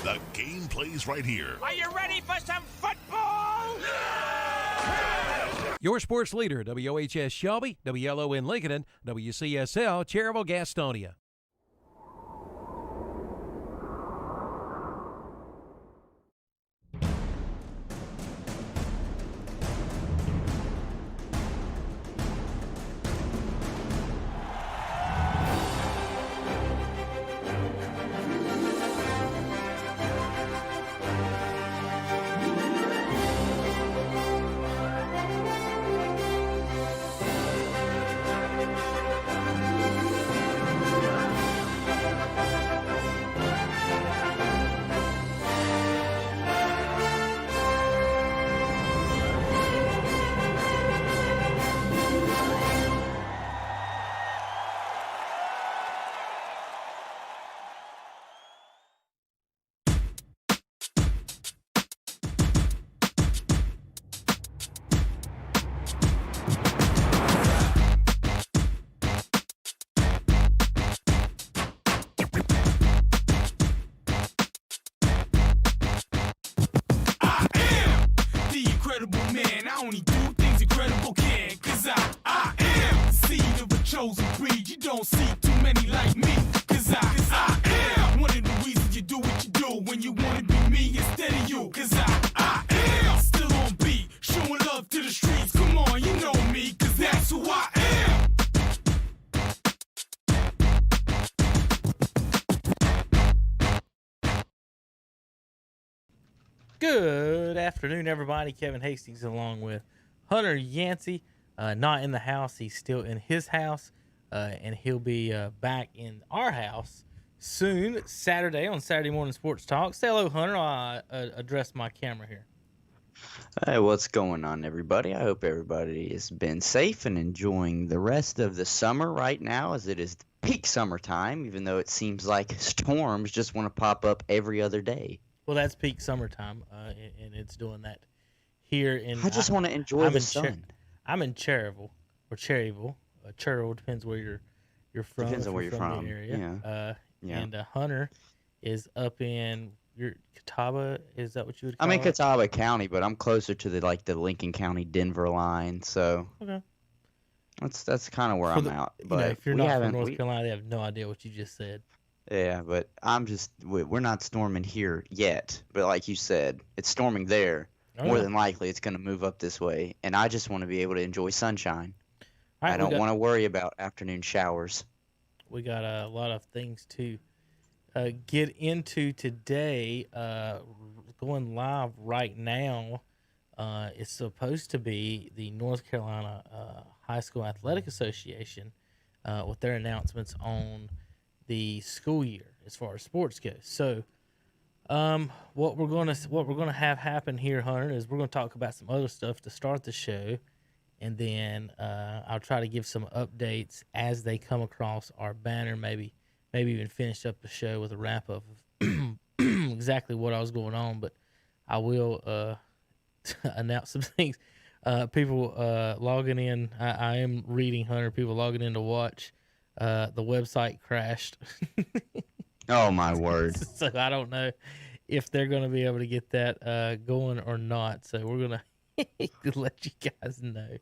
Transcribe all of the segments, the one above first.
The game plays right here. Are you ready for some football? Your sports leader, WOHS Shelby, WLON Lincoln, and WCSL Cherryville Gastonia. chosen breed. You don't see too many like me, cause I am one of the reasons you do what you do when you wanna be me instead of you, cause I am still on beat, showing love to the streets. Come on, you know me, cause that's who I am. Good afternoon, everybody. Kevin Hastings along with Hunter Yancey. Not in the house. He's still in his house, and he'll be back in our house soon, Saturday, on Saturday Morning Sports Talk. Say hello, Hunter. I'll address my camera here. Hey, what's going on, everybody? I hope everybody has been safe and enjoying the rest of the summer right now, as it is peak summertime, even though it seems like storms just want to pop up every other day. Well, that's peak summertime, and it's doing that here in. I just want to enjoy the sun. I'm in Cherryville, or Cherryville. Cherryville depends where you're from. Depends on where you're from. The area. Yeah. And Hunter is up in your Catawba. Is that what you would call I'm in it? Catawba County, but I'm closer to the Lincoln County Denver line, so okay. That's kind of where I'm at. But if you're not from North Carolina, they have no idea what you just said. Yeah, but we're not storming here yet. But like you said, it's storming there. More than likely, it's going to move up this way. And I just want to be able to enjoy sunshine. I don't want to worry about afternoon showers. We got a lot of things to get into today. Going live right now is supposed to be the North Carolina High School Athletic Association with their announcements on the school year as far as sports goes. So what we're gonna have happen here, Hunter, is we're gonna talk about some other stuff to start the show, and then I'll try to give some updates as they come across our banner, maybe even finish up the show with a wrap up of exactly what I was going on, but I will announce some things. People logging in, I am reading, Hunter, people logging in to watch. The website crashed. Oh, my word. So I don't know if they're going to be able to get that going or not. So we're going to let you guys know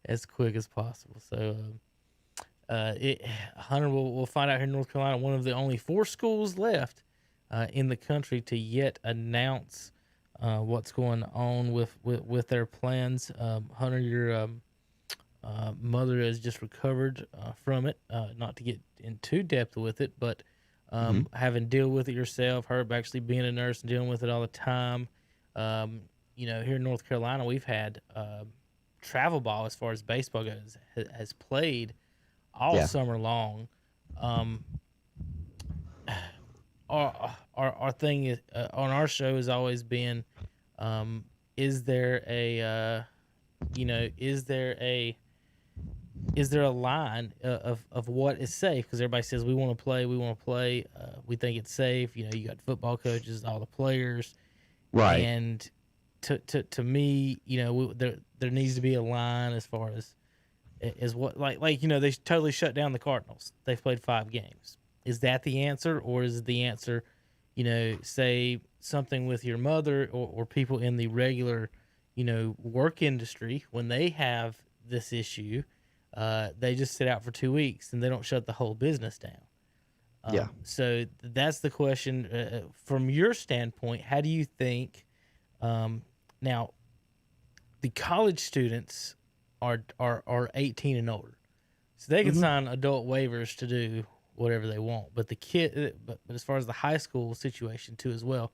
as quick as possible. So Hunter, we'll find out here in North Carolina, one of the only 4 schools left in the country to yet announce what's going on with their plans. Hunter, your mother has just recovered from it. Not to get in too depth with it, but having to deal with it yourself, her actually being a nurse and dealing with it all the time. Here in North Carolina, we've had travel ball as far as baseball goes has played all summer long. Our thing is, on our show has always been, is there a line of what is safe? Because everybody says we want to play, we think it's safe. You got football coaches, all the players, right? And to me, there needs to be a line as far as what they totally shut down the Cardinals. They've played 5 games. Is that the answer, or is the answer, say something with your mother or people in the regular, work industry, when they have this issue, they just sit out for 2 weeks and they don't shut the whole business down. So that's the question. From your standpoint, how do you think, now the college students are 18 and older, so they can sign adult waivers to do whatever they want. But but as far as the high school situation too as well,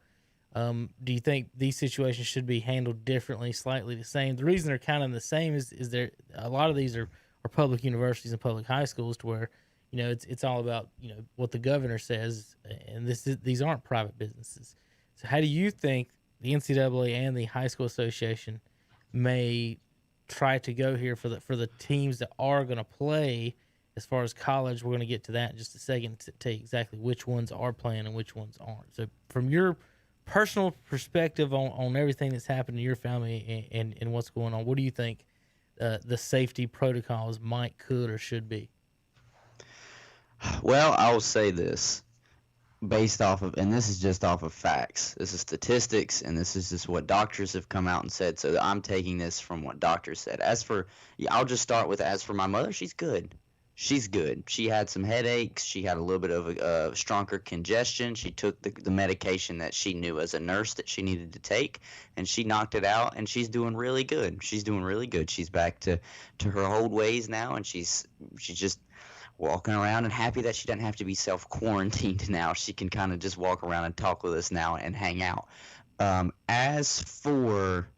do you think these situations should be handled differently, slightly the same? The reason they're kind of the same is there a lot of these are public universities and public high schools, to where it's all about what the governor says, and these aren't private businesses. So how do you think the NCAA and the High School Association may try to go here for the teams that are going to play? As far as college, we're going to get to that in just a second to tell you exactly which ones are playing and which ones aren't. So from your personal perspective on everything that's happened in your family and what's going on, what do you think the safety protocols could, or should be? Well, I'll say this based off of, and this is just off of facts. This is statistics, and this is just what doctors have come out and said. So I'm taking this from what doctors said. I'll just start with, as for my mother, she's good. She's good. She had some headaches. She had a little bit of a stronger congestion. She took the medication that she knew as a nurse that she needed to take, and she knocked it out, and she's doing really good. She's doing really good. She's back to her old ways now, and she's just walking around and happy that she doesn't have to be self-quarantined now. She can kind of just walk around and talk with us now and hang out. As for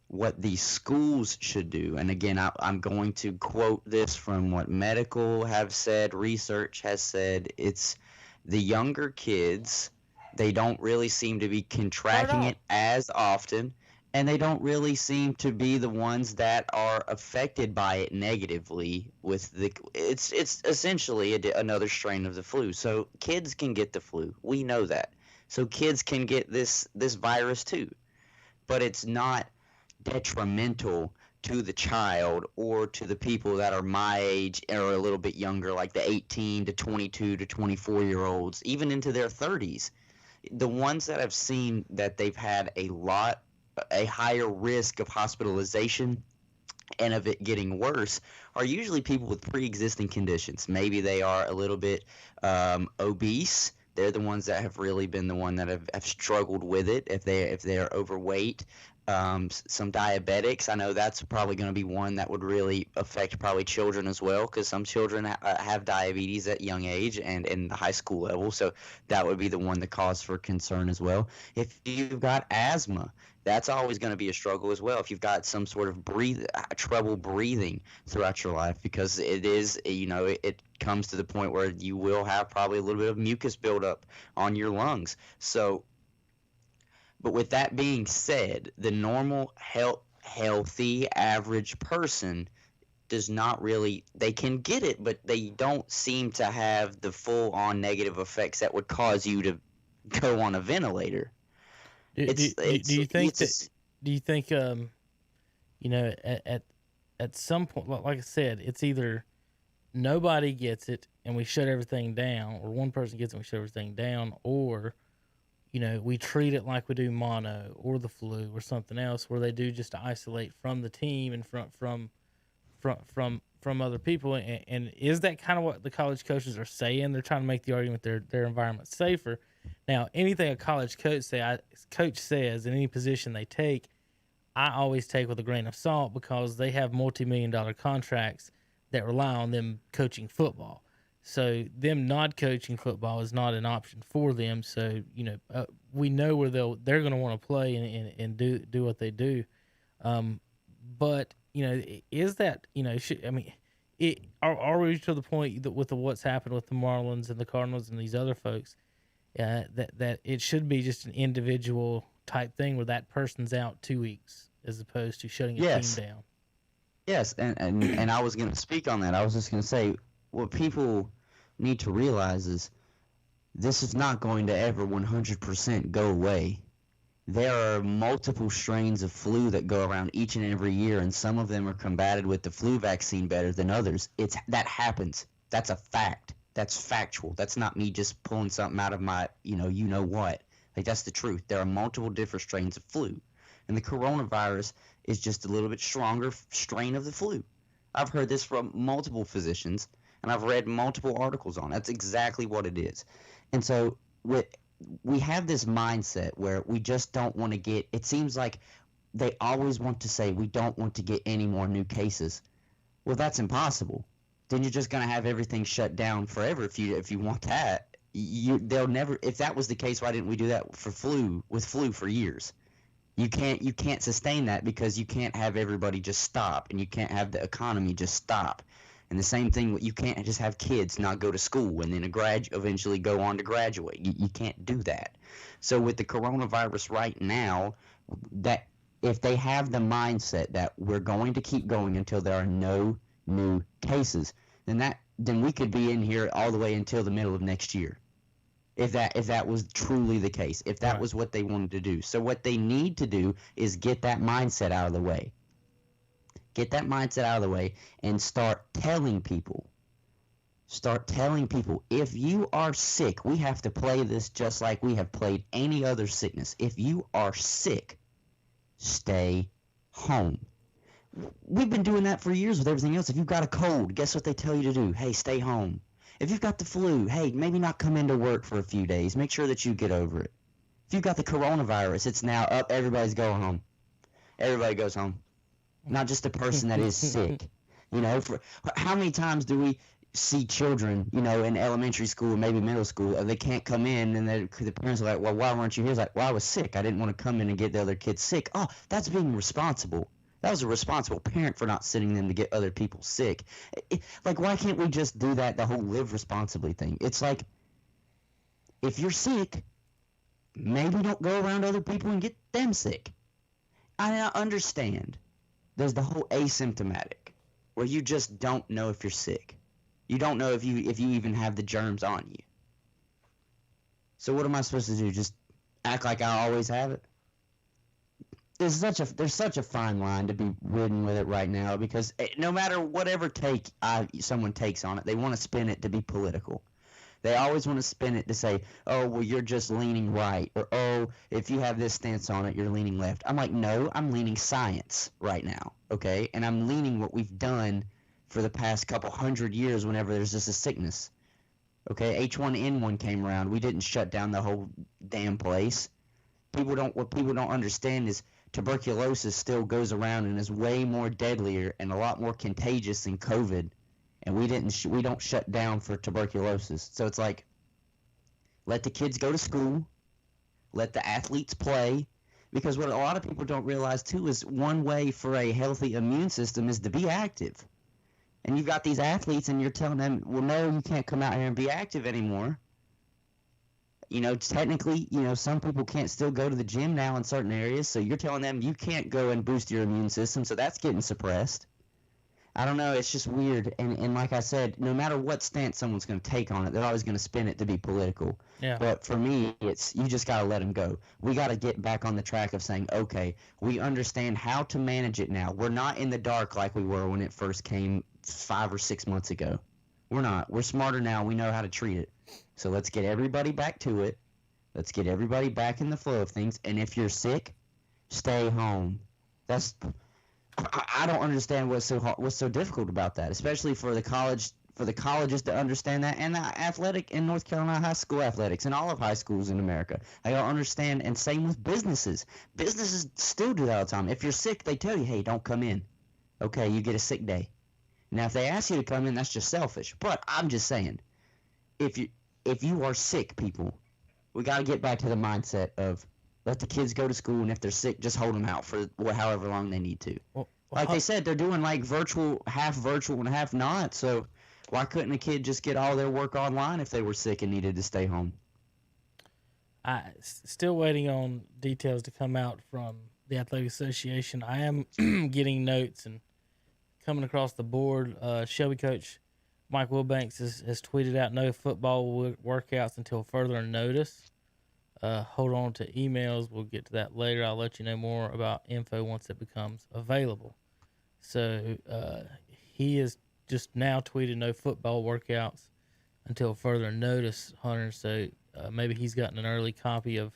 what the schools should do, and again, I'm going to quote this from what medical have said, research has said, it's the younger kids, they don't really seem to be contracting it as often, and they don't really seem to be the ones that are affected by it negatively. It's essentially another strain of the flu. So kids can get the flu. We know that. So kids can get this virus too. But it's not detrimental to the child or to the people that are my age or a little bit younger, like the 18 to 22 to 24-year-olds, even into their 30s. The ones that I've seen that they've had a higher risk of hospitalization and of it getting worse are usually people with pre-existing conditions. Maybe they are a little bit obese. They're the ones that have really been the one that have struggled with it. If they are overweight, some diabetics. I know that's probably going to be one that would really affect probably children as well, because some children have diabetes at young age and in the high school level. So that would be the one that cause for concern as well. If you've got asthma, that's always going to be a struggle as well. If you've got some sort of trouble breathing throughout your life, because it is, it comes to the point where you will have probably a little bit of mucus buildup on your lungs. So, but with that being said, the normal healthy average person does not really, they can get it, but they don't seem to have the full-on negative effects that would cause you to go on a ventilator. Do you think at some point, like I said, it's either nobody gets it and we shut everything down, or one person gets it and we shut everything down, or we treat it like we do mono or the flu or something else, where they do just to isolate from the team and from other people. And is that kind of what the college coaches are saying? They're trying to make the argument their environment's safer. Now, anything a college coach says in any position they take, I always take with a grain of salt, because they have multi-million-dollar contracts that rely on them coaching football. So them not coaching football is not an option for them. So we know where they're going to want to play and do what they do. But is that are we to the point that with what's happened with the Marlins and the Cardinals and these other folks, that it should be just an individual type thing where that person's out 2 weeks as opposed to shutting a team down? Yes, and I was going to speak on that. I was just going to say, what people need to realize is this is not going to ever 100% go away. There are multiple strains of flu that go around each and every year, and some of them are combated with the flu vaccine better than others. That happens. That's a fact. That's factual. That's not me just pulling something out of my, you know what. Like, that's the truth. There are multiple different strains of flu. And the coronavirus is just a little bit stronger strain of the flu. I've heard this from multiple physicians, and I've read multiple articles on it. That's exactly what it is. And so we have this mindset where we just don't want to get – it seems like they always want to say we don't want to get any more new cases. Well, that's impossible. Then you're just going to have everything shut down forever if you want that. They'll never – if that was the case, why didn't we do that with flu for years? You can't sustain that because you can't have everybody just stop, and you can't have the economy just stop. And the same thing, you can't just have kids not go to school and then eventually go on to graduate. You can't do that. So with the coronavirus right now, that if they have the mindset that we're going to keep going until there are no new cases, then we could be in here all the way until the middle of next year. If that was truly the case, if that was what they wanted to do. So what they need to do is get that mindset out of the way. Get that mindset out of the way and start telling people, if you are sick, we have to play this just like we have played any other sickness. If you are sick, stay home. We've been doing that for years with everything else. If you've got a cold, guess what they tell you to do? Hey, stay home. If you've got the flu, hey, maybe not come into work for a few days. Make sure that you get over it. If you've got the coronavirus, it's now up. Everybody's going home. Everybody goes home. Not just the person that is sick. For how many times do we see children, in elementary school, maybe middle school, they can't come in, and the parents are like, well, why weren't you here? It's like, well, I was sick. I didn't want to come in and get the other kids sick. Oh, that's being responsible. That was a responsible parent for not sending them to get other people sick. Why can't we just do that, the whole live responsibly thing? It's like, if you're sick, maybe don't go around other people and get them sick. I understand. There's the whole asymptomatic, where you just don't know if you're sick. You don't know if you even have the germs on you. So what am I supposed to do? Just act like I always have it? There's such a fine line to be ridden with it right now, because no matter whatever take someone takes on it, they want to spin it to be political. They always want to spin it to say, oh, well, you're just leaning right, or, oh, if you have this stance on it, you're leaning left. I'm like, no, I'm leaning science right now, okay? And I'm leaning what we've done for the past couple hundred years whenever there's just a sickness. Okay, H1N1 came around. We didn't shut down the whole damn place. What people don't understand is tuberculosis still goes around and is way more deadlier and a lot more contagious than COVID. And we don't shut down for tuberculosis. So it's like, let the kids go to school, let the athletes play, because what a lot of people don't realize too is one way for a healthy immune system is to be active. And you've got these athletes and you're telling them, well, no, you can't come out here and be active anymore. Technically, some people can't still go to the gym now in certain areas, so you're telling them you can't go and boost your immune system, so that's getting suppressed. I don't know, it's just weird, and like I said, no matter what stance someone's going to take on it, they're always going to spin it to be political. Yeah. But for me, you just got to let them go. We got to get back on the track of saying, okay, we understand how to manage it now. We're not in the dark like we were when it first came 5 or 6 months ago. We're not. We're smarter now. We know how to treat it. So let's get everybody back to it. Let's get everybody back in the flow of things. And if you're sick, stay home. I don't understand what's so difficult about that, especially for the colleges to understand that, and the athletic in North Carolina high school athletics and all of high schools in America. I don't understand, and same with businesses. Businesses still do that all the time. If you're sick, they tell you, hey, don't come in. Okay, you get a sick day. Now, if they ask you to come in, that's just selfish. But I'm just saying, if you are sick, people, we got to get back to the mindset of let the kids go to school, and if they're sick, just hold them out for however long they need to. Like they said, they're doing like half virtual and half not. So why couldn't a kid just get all their work online if they were sick and needed to stay home? Still waiting on details to come out from the Athletic Association. I am getting notes and coming across the board. Shelby coach Mike Wilbanks has tweeted out no football workouts until further notice. Hold on to emails. We'll get to that later. I'll let you know more about info once it becomes available. So he has just now tweeted no football workouts until further notice, Hunter. So maybe he's gotten an early copy of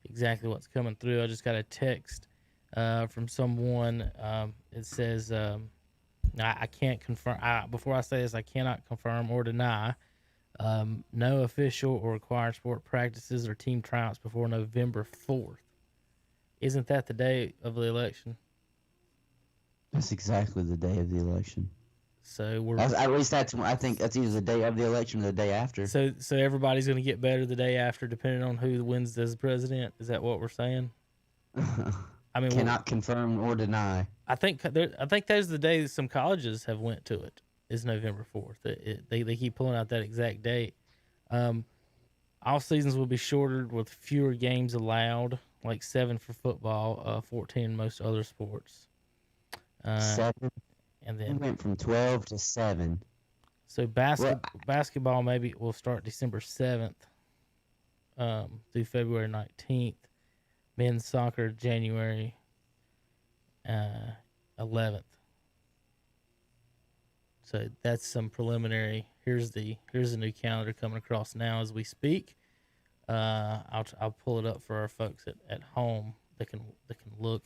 exactly what's coming through. I just got a text from someone. It says, I can't confirm. Before I say this, I cannot confirm or deny. No official or required sport practices or team tryouts before November 4th. Isn't that the day of the election? That's exactly the day of the election. So at least I think that's either the day of the election or the day after. So everybody's going to get better the day after, depending on who wins as president. Is that what we're saying? I mean, cannot confirm or deny. I think those are the days some colleges have went to it. Is November 4th. They keep pulling out that exact date. All seasons will be shorter with fewer games allowed, like 7 for football, 14 in most other sports. 7. And then we went from 12 to 7. So basketball maybe will start December 7th through February 19th. Men's soccer January 11th. So that's some preliminary. Here's the new calendar coming across now as we speak. I'll pull it up for our folks at home that can look.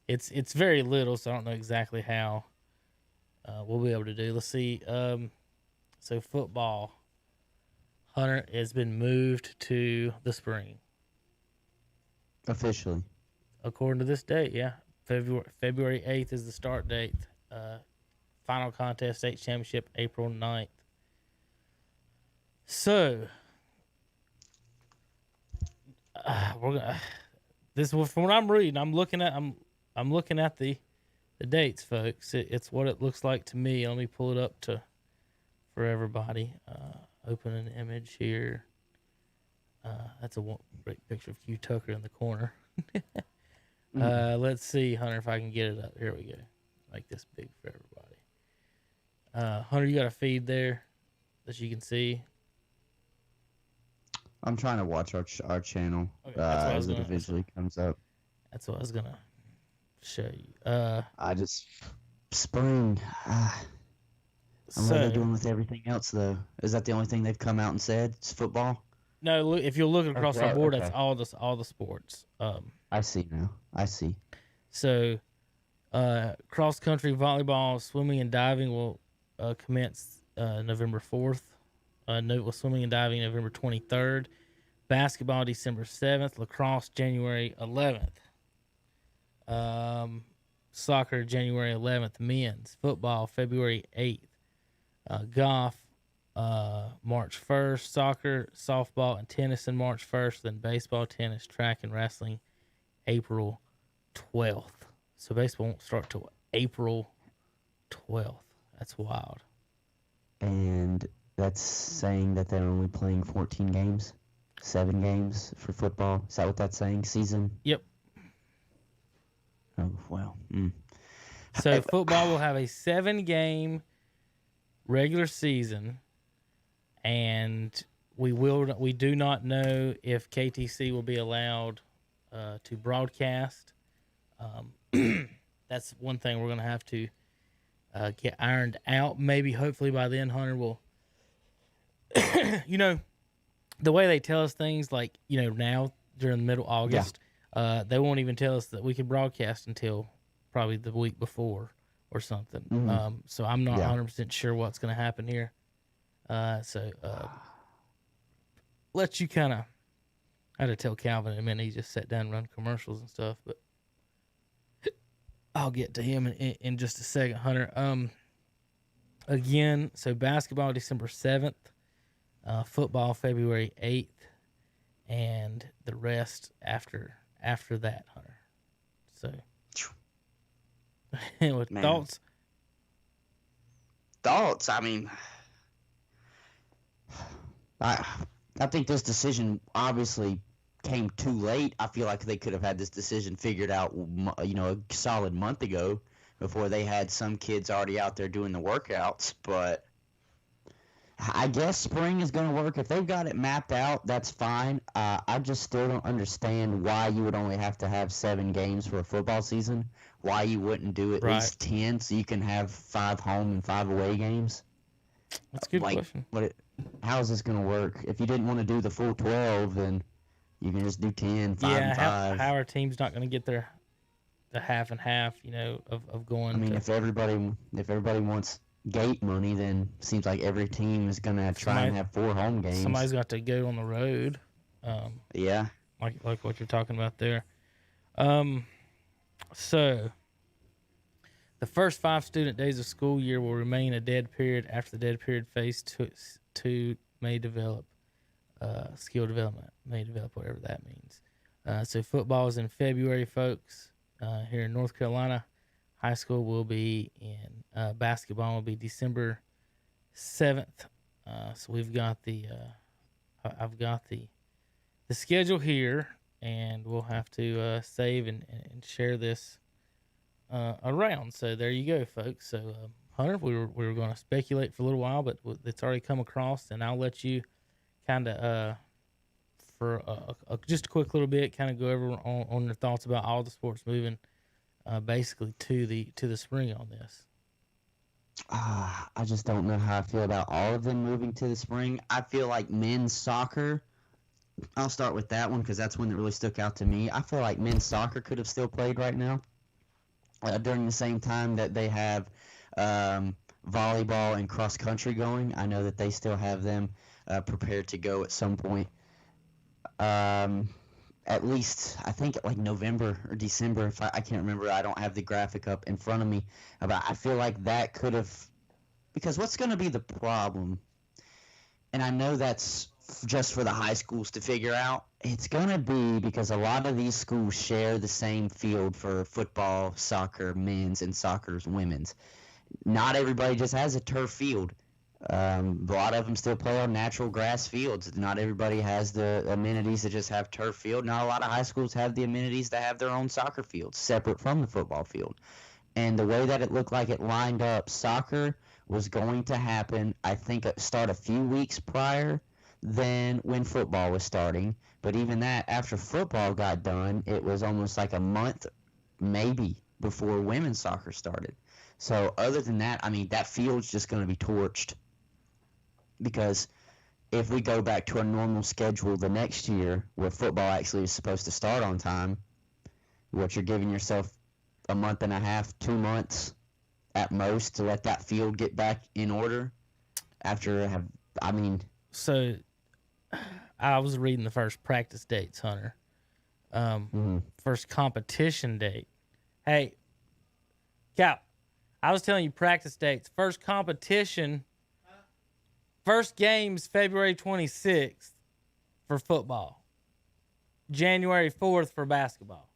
It's very little, so I don't know exactly how we'll be able to do. Let's see. So football, Hunter, has been moved to the spring. Officially. According to this date, yeah. February 8th is the start date. Final contest, state championship, April 9th. So, we're gonna. This from what I'm reading. I'm looking at the dates, folks. It's what it looks like to me. Let me pull it up for everybody. Open an image here. That's a great picture of Hugh Tucker in the corner. Let's see, Hunter, if I can get it up. Here we go. Make this big for everybody. Hunter, you got a feed there that you can see? I'm trying to watch our channel as it eventually comes up. That's what I was going to show you. Spring. What are they doing with everything else, though? Is that the only thing they've come out and said? It's football? No, look, if you're looking across our board, that's all the sports. I see now. I see. So, cross country, volleyball, swimming, and diving will commence November 4th. Swimming and diving November 23rd. Basketball December 7th. Lacrosse January 11th. Soccer January 11th. Men's football February 8th. Golf March 1st. Soccer, softball, and tennis in March 1st. Then baseball, tennis, track, and wrestling April 12th. So baseball won't start till April 12th. That's wild. And that's saying that they're only playing 14 games? 7 games for football? Is that what that's saying? Season? Yep. Oh, well. So football will have a 7-game regular season, and we do not know if KTC will be allowed to broadcast. That's one thing we're going to have to get ironed out. Maybe, hopefully, by then, Hunter will. The way they tell us things, like now during the middle of August, they won't even tell us that we can broadcast until probably the week before or something. Mm-hmm. So I'm not 100% sure what's going to happen here. Let you kind of. I had to tell Calvin in a minute. He just sat down and run commercials and stuff, but I'll get to him in just a second, Hunter. Again, so basketball December 7th, football February 8th, and the rest after that, Hunter. So, with thoughts? Thoughts? I mean, I think this decision obviously came too late. I feel like they could have had this decision figured out, a solid month ago before they had some kids already out there doing the workouts. But I guess spring is going to work. If they've got it mapped out, that's fine. I just still don't understand why you would only have to have 7 games for a football season. Why you wouldn't do at least 10 so you can have 5 home and 5 away games. That's a good question. how is this going to work? If you didn't want to do the full 12, then you can just do 10, 5, and 5. How our team's not going to get the half and half, of going. I mean, if everybody wants gate money, then it seems like every team is going to try and have 4 home games. Somebody's got to go on the road. Yeah. Like what you're talking about there. So the first 5 student days of school year will remain a dead period. After the dead period, phase 2 may develop skill development, may develop whatever that means. So football is in February, folks. Here in North Carolina, high school will be in basketball will be December 7th. So we've got I've got the schedule here, and we'll have to save and share this around. So there you go, folks. So Hunter, we were going to speculate for a little while, but it's already come across, and I'll let you kind of for just a quick little bit, kind of go over on your thoughts about all the sports moving basically to the spring on this. I just don't know how I feel about all of them moving to the spring. I feel like men's soccer, I'll start with that one because that's one that really stuck out to me. I feel like men's soccer could have still played right now during the same time that they have volleyball and cross country going. I know that they still have them prepared to go at some point. At least I think like November or December, if I can't remember. I don't have the graphic up in front of me. But I feel like that could have, because what's going to be the problem, and I know that's just for the high schools to figure out, it's going to be because a lot of these schools share the same field for football, soccer, men's, and soccer's women's. Not everybody just has a turf field. A lot of them still play on natural grass fields. Not everybody has the amenities to just have turf field. Not a lot of high schools have the amenities to have their own soccer fields separate from the football field. And the way that it looked like it lined up, soccer was going to happen, I think, start a few weeks prior than when football was starting. But even that, after football got done, it was almost like a month maybe before women's soccer started. So other than that, I mean, that field's just going to be torched. Because if we go back to a normal schedule the next year where football actually is supposed to start on time, what you're giving yourself a month and a half, 2 months at most to let that field get back in order So I was reading the first practice dates, Hunter. First competition date. Hey, Cap, I was telling you practice dates. First competition. First game's February 26th for football. January 4th for basketball.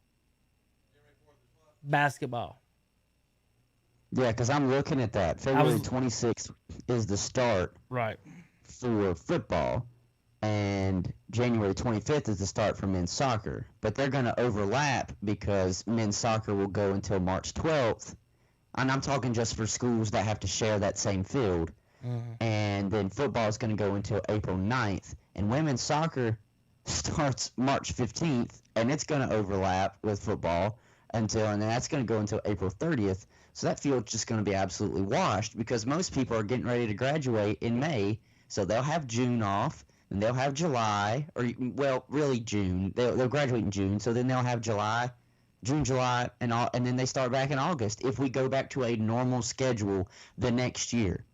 Basketball. Yeah, because I'm looking at that. February 26th is the start. Right. For football. And January 25th is the start for men's soccer. But they're going to overlap because men's soccer will go until March 12th. And I'm talking just for schools that have to share that same field. Mm-hmm. And then football is going to go until April 9th. And women's soccer starts March 15th, and it's going to overlap with football and then that's going to go until April 30th. So that field's just going to be absolutely washed because most people are getting ready to graduate in May. So they'll have June off, and they'll have July, really June. They'll graduate in June, so then they'll have June, July, and then they start back in August if we go back to a normal schedule the next year,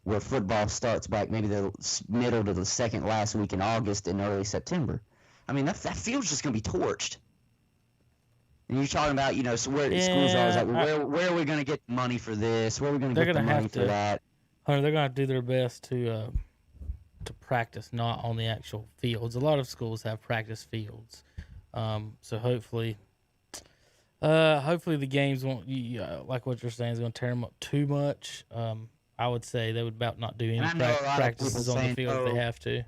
where football starts back maybe the middle to the second last week in August and early September. I mean, that field's just going to be torched. And you're talking about, so where schools are, like, where are we going to get money for this? Where are we going to get the money for that? Hunter, they're going to do their best to practice not on the actual fields. A lot of schools have practice fields. So hopefully the games won't, like what you're saying, is going to tear them up too much. I would say they would about not do any practices on the field if they have to.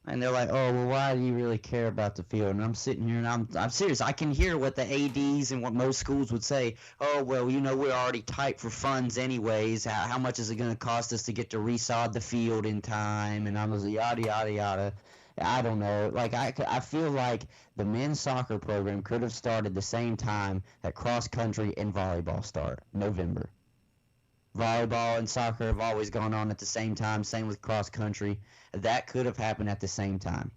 And they're like, oh, well, why do you really care about the field? And I'm sitting here, and I'm serious. I can hear what the ADs and what most schools would say. Oh, well, we're already tight for funds anyways. How much is it going to cost us to get to resod the field in time? And I was like, yada, yada, yada. I don't know. Like, I feel like the men's soccer program could have started the same time that cross country and volleyball start, November. volleyball and soccer have always gone on at the same time. Same with cross country. That could have happened at the same time.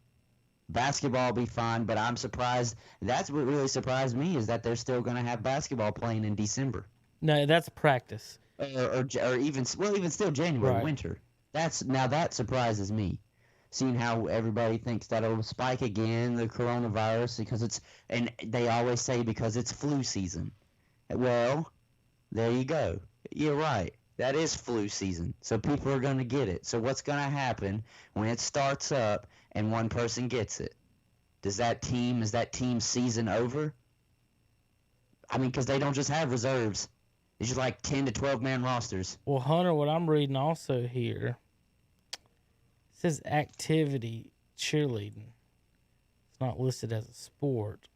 Basketball will be fine, but I'm surprised. That's what really surprised me is that they're still going to have basketball playing in December. No, that's practice. Or even still January, winter. That surprises me. Seeing how everybody thinks that it'll spike again, the coronavirus, and they always say because it's flu season. Well, there you go. You're right. That is flu season. So people are going to get it. So what's going to happen when it starts up and one person gets it? Is that team's season over? I mean, because they don't just have reserves. It's just like 10 to 12 man rosters. Well, Hunter, what I'm reading also here, it says activity cheerleading. It's not listed as a sport,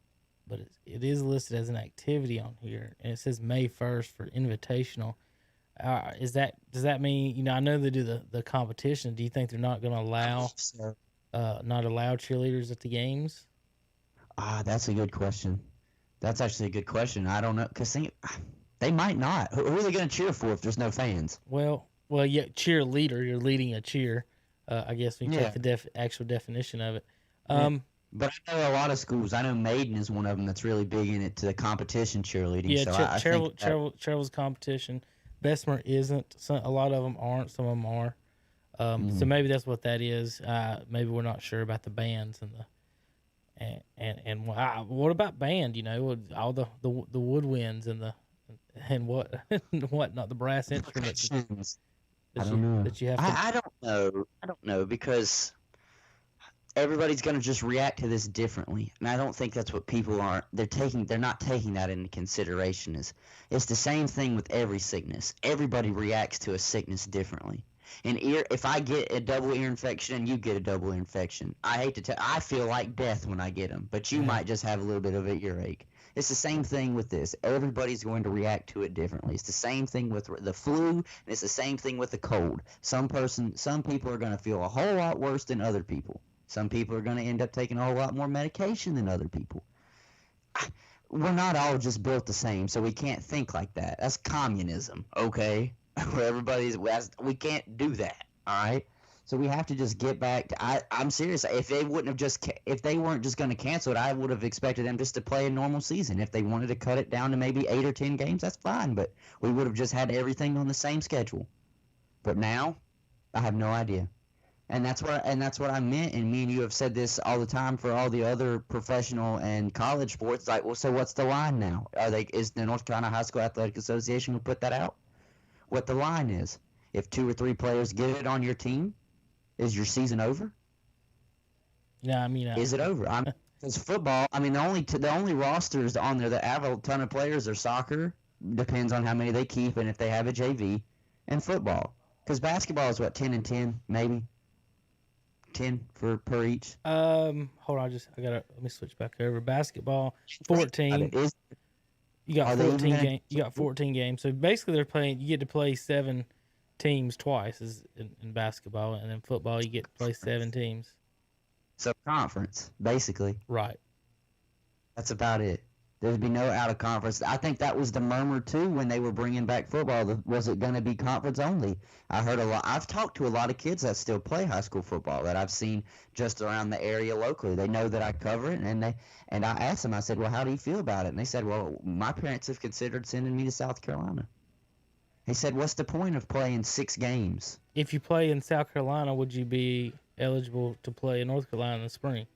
but it is listed as an activity on here, and it says May 1st for invitational. Does that mean, I know they do the competition. Do you think they're not going to allow cheerleaders at the games? That's a good question. That's actually a good question. I don't know, because they might not. Who are they going to cheer for if there's no fans? Well, yeah, cheerleader. You're leading a cheer. I guess when you take the actual definition of it. But I know a lot of schools. I know Maiden is one of them that's really big in it to the competition cheerleading. Yeah, Cheryl's competition. Bessemer isn't. A lot of them aren't. Some of them are. So maybe that's what that is. Maybe we're not sure about the bands and what about band? All the woodwinds and whatnot, the brass instruments. I don't know. That you have to... I don't know. I don't know because everybody's going to just react to this differently, and I don't think that's what people are. They're not taking that into consideration. It's the same thing with every sickness. Everybody reacts to a sickness differently. If I get a double ear infection and you get a double ear infection, I hate to tell. I feel like death when I get them, but you might just have a little bit of an earache. It's the same thing with this. Everybody's going to react to it differently. It's the same thing with the flu, and it's the same thing with the cold. Some people are going to feel a whole lot worse than other people. Some people are going to end up taking a whole lot more medication than other people. We're not all just built the same, so we can't think like that. That's communism, okay? Where we can't do that, all right? So we have to just get back to. I'm serious. If they weren't just going to cancel it, I would have expected them just to play a normal season. If they wanted to cut it down to maybe 8 or 10 games, that's fine. But we would have just had everything on the same schedule. But now, I have no idea. And that's what I meant. And me and you have said this all the time for all the other professional and college sports. Like, well, so what's the line now? Is the North Carolina High School Athletic Association going to put that out? What the line is? If 2 or 3 players get it on your team, is your season over? Yeah, I mean, is it over? Because football, I mean, the only rosters on there that have a ton of players are soccer. Depends on how many they keep and if they have a JV, and football. Because basketball is what, 10 and 10, maybe 10 per each. Hold on, let me switch back over. Basketball, 14. You got 14 games. You got 14 games. So basically, you get to play 7 teams twice as in basketball, and in football you get to play 7 teams. So conference, basically. Right. That's about it. There'd be no out of conference. I think that was the murmur too when they were bringing back football. Was it going to be conference only? I heard a lot. I've talked to a lot of kids that still play high school football that I've seen just around the area locally. They know that I cover it, and I asked them. I said, "Well, how do you feel about it?" And they said, "Well, my parents have considered sending me to South Carolina." He said, "What's the point of playing 6 games?" If you play in South Carolina, would you be eligible to play in North Carolina in the spring?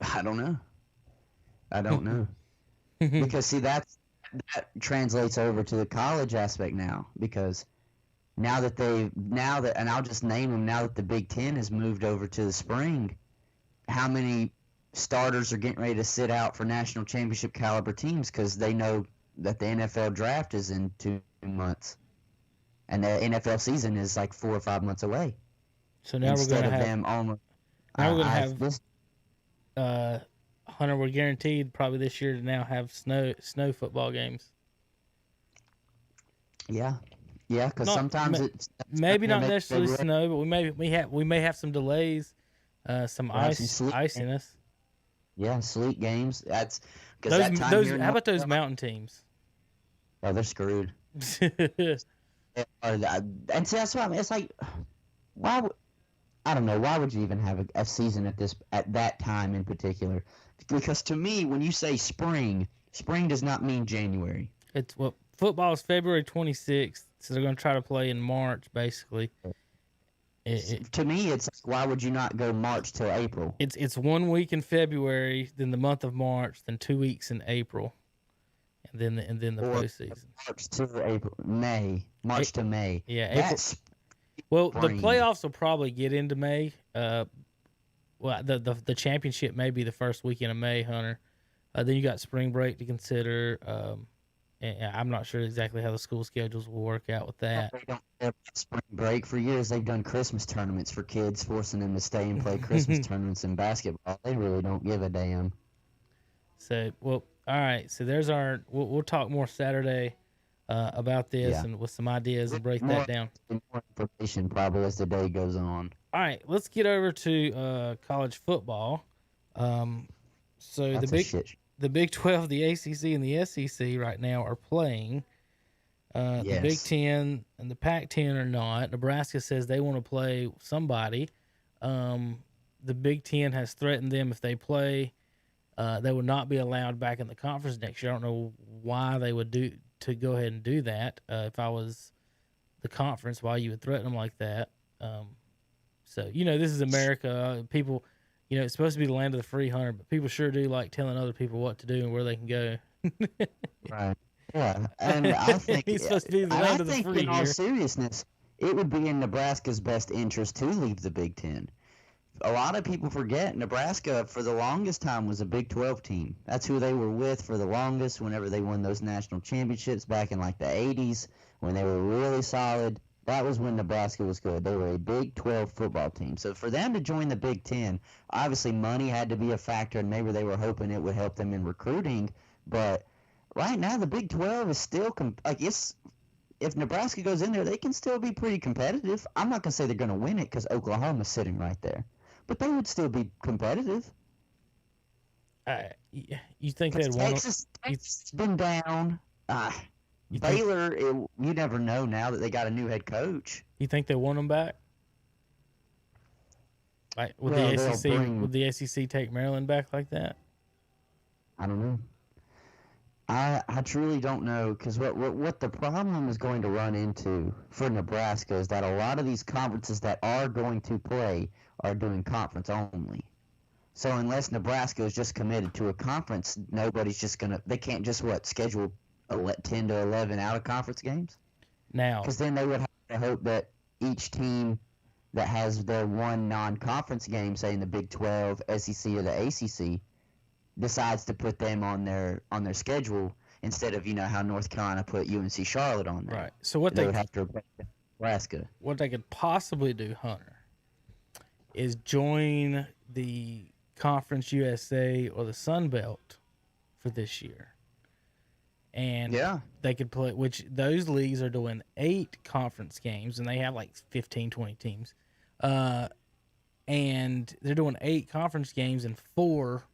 I don't know. Because see, that translates over to the college aspect now. Because now that and I'll just name them, now that the Big Ten has moved over to the spring, how many starters are getting ready to sit out for national championship caliber teams because they know that the NFL draft is in 2 months, and the NFL season is like 4 or 5 months away. So now we're going to have this. Hunter, we're guaranteed probably this year to now have snow football games. Yeah, because sometimes it's maybe not necessarily snow, but we may have some delays, some iciness. Yeah, sleet games. That's because how about those mountain teams? Oh, they're screwed. And see, that's what I mean. It's like, why? I don't know. Why would you even have a season at that time in particular? Because to me, when you say spring does not mean January. Football is February 26th, so they're going to try to play in March, basically. To me, it's why would you not go March till April? It's 1 week in February, then the month of March, then 2 weeks in April, and then the postseason. March to April, March to May. Yeah, that's well, spring. the playoffs will probably get into May. The championship may be the first weekend of May, Hunter. Then you got spring break to consider. And I'm not sure exactly how the school schedules will work out with that. They don't have spring break. For years, they've done Christmas tournaments for kids, forcing them to stay and play Christmas tournaments in basketball. They really don't give a damn. So, all right. So there's our. We'll talk more Saturday about this and with some ideas and break that down. More information probably as the day goes on. All right, let's get over to college football. So the Big 12, the ACC, and the SEC right now are playing. The Big 10 and the Pac-10 are not. Nebraska says they want to play somebody. The Big 10 has threatened them if they play, they would not be allowed back in the conference next year. I don't know why they would go ahead and do that. If I was the conference, why you would threaten them like that. So, this is America. People, it's supposed to be the land of the free, Hunter, but people sure do like telling other people what to do and where they can go. Right. Yeah. And I think, he's supposed to be the land of the free in all seriousness, it would be in Nebraska's best interest to leave the Big Ten. A lot of people forget Nebraska, for the longest time, was a Big 12 team. That's who they were with for the longest whenever they won those national championships back in, the 80s, when they were really solid. That was when Nebraska was good. They were a Big 12 football team. So for them to join the Big 10, obviously money had to be a factor, and maybe they were hoping it would help them in recruiting. But right now, the Big 12 is still if Nebraska goes in there, they can still be pretty competitive. I'm not going to say they're going to win it because Oklahoma's sitting right there. But they would still be competitive. You think they'd want Texas has been down. Baylor, you never know now that they got a new head coach. You think they want them back? Would the SEC take Maryland back like that? I don't know. I truly don't know, because what the problem is going to run into for Nebraska is that a lot of these conferences that are going to play are doing conference only. So unless Nebraska is just committed to a conference, nobody's just going to – they can't just, schedule 10 to 11 out-of-conference games? Now. Because then they would have to hope that each team that has their one non-conference game, say in the Big 12, SEC, or the ACC, decides to put them on their schedule instead of, how North Carolina put UNC Charlotte on there. Right. So what they would have to replace Nebraska. What they could possibly do, Hunter, is join the Conference USA or the Sun Belt for this year. And they could play, which those leagues are doing 8 conference games, and they have 15, 20 teams. And they're doing 8 conference games and 4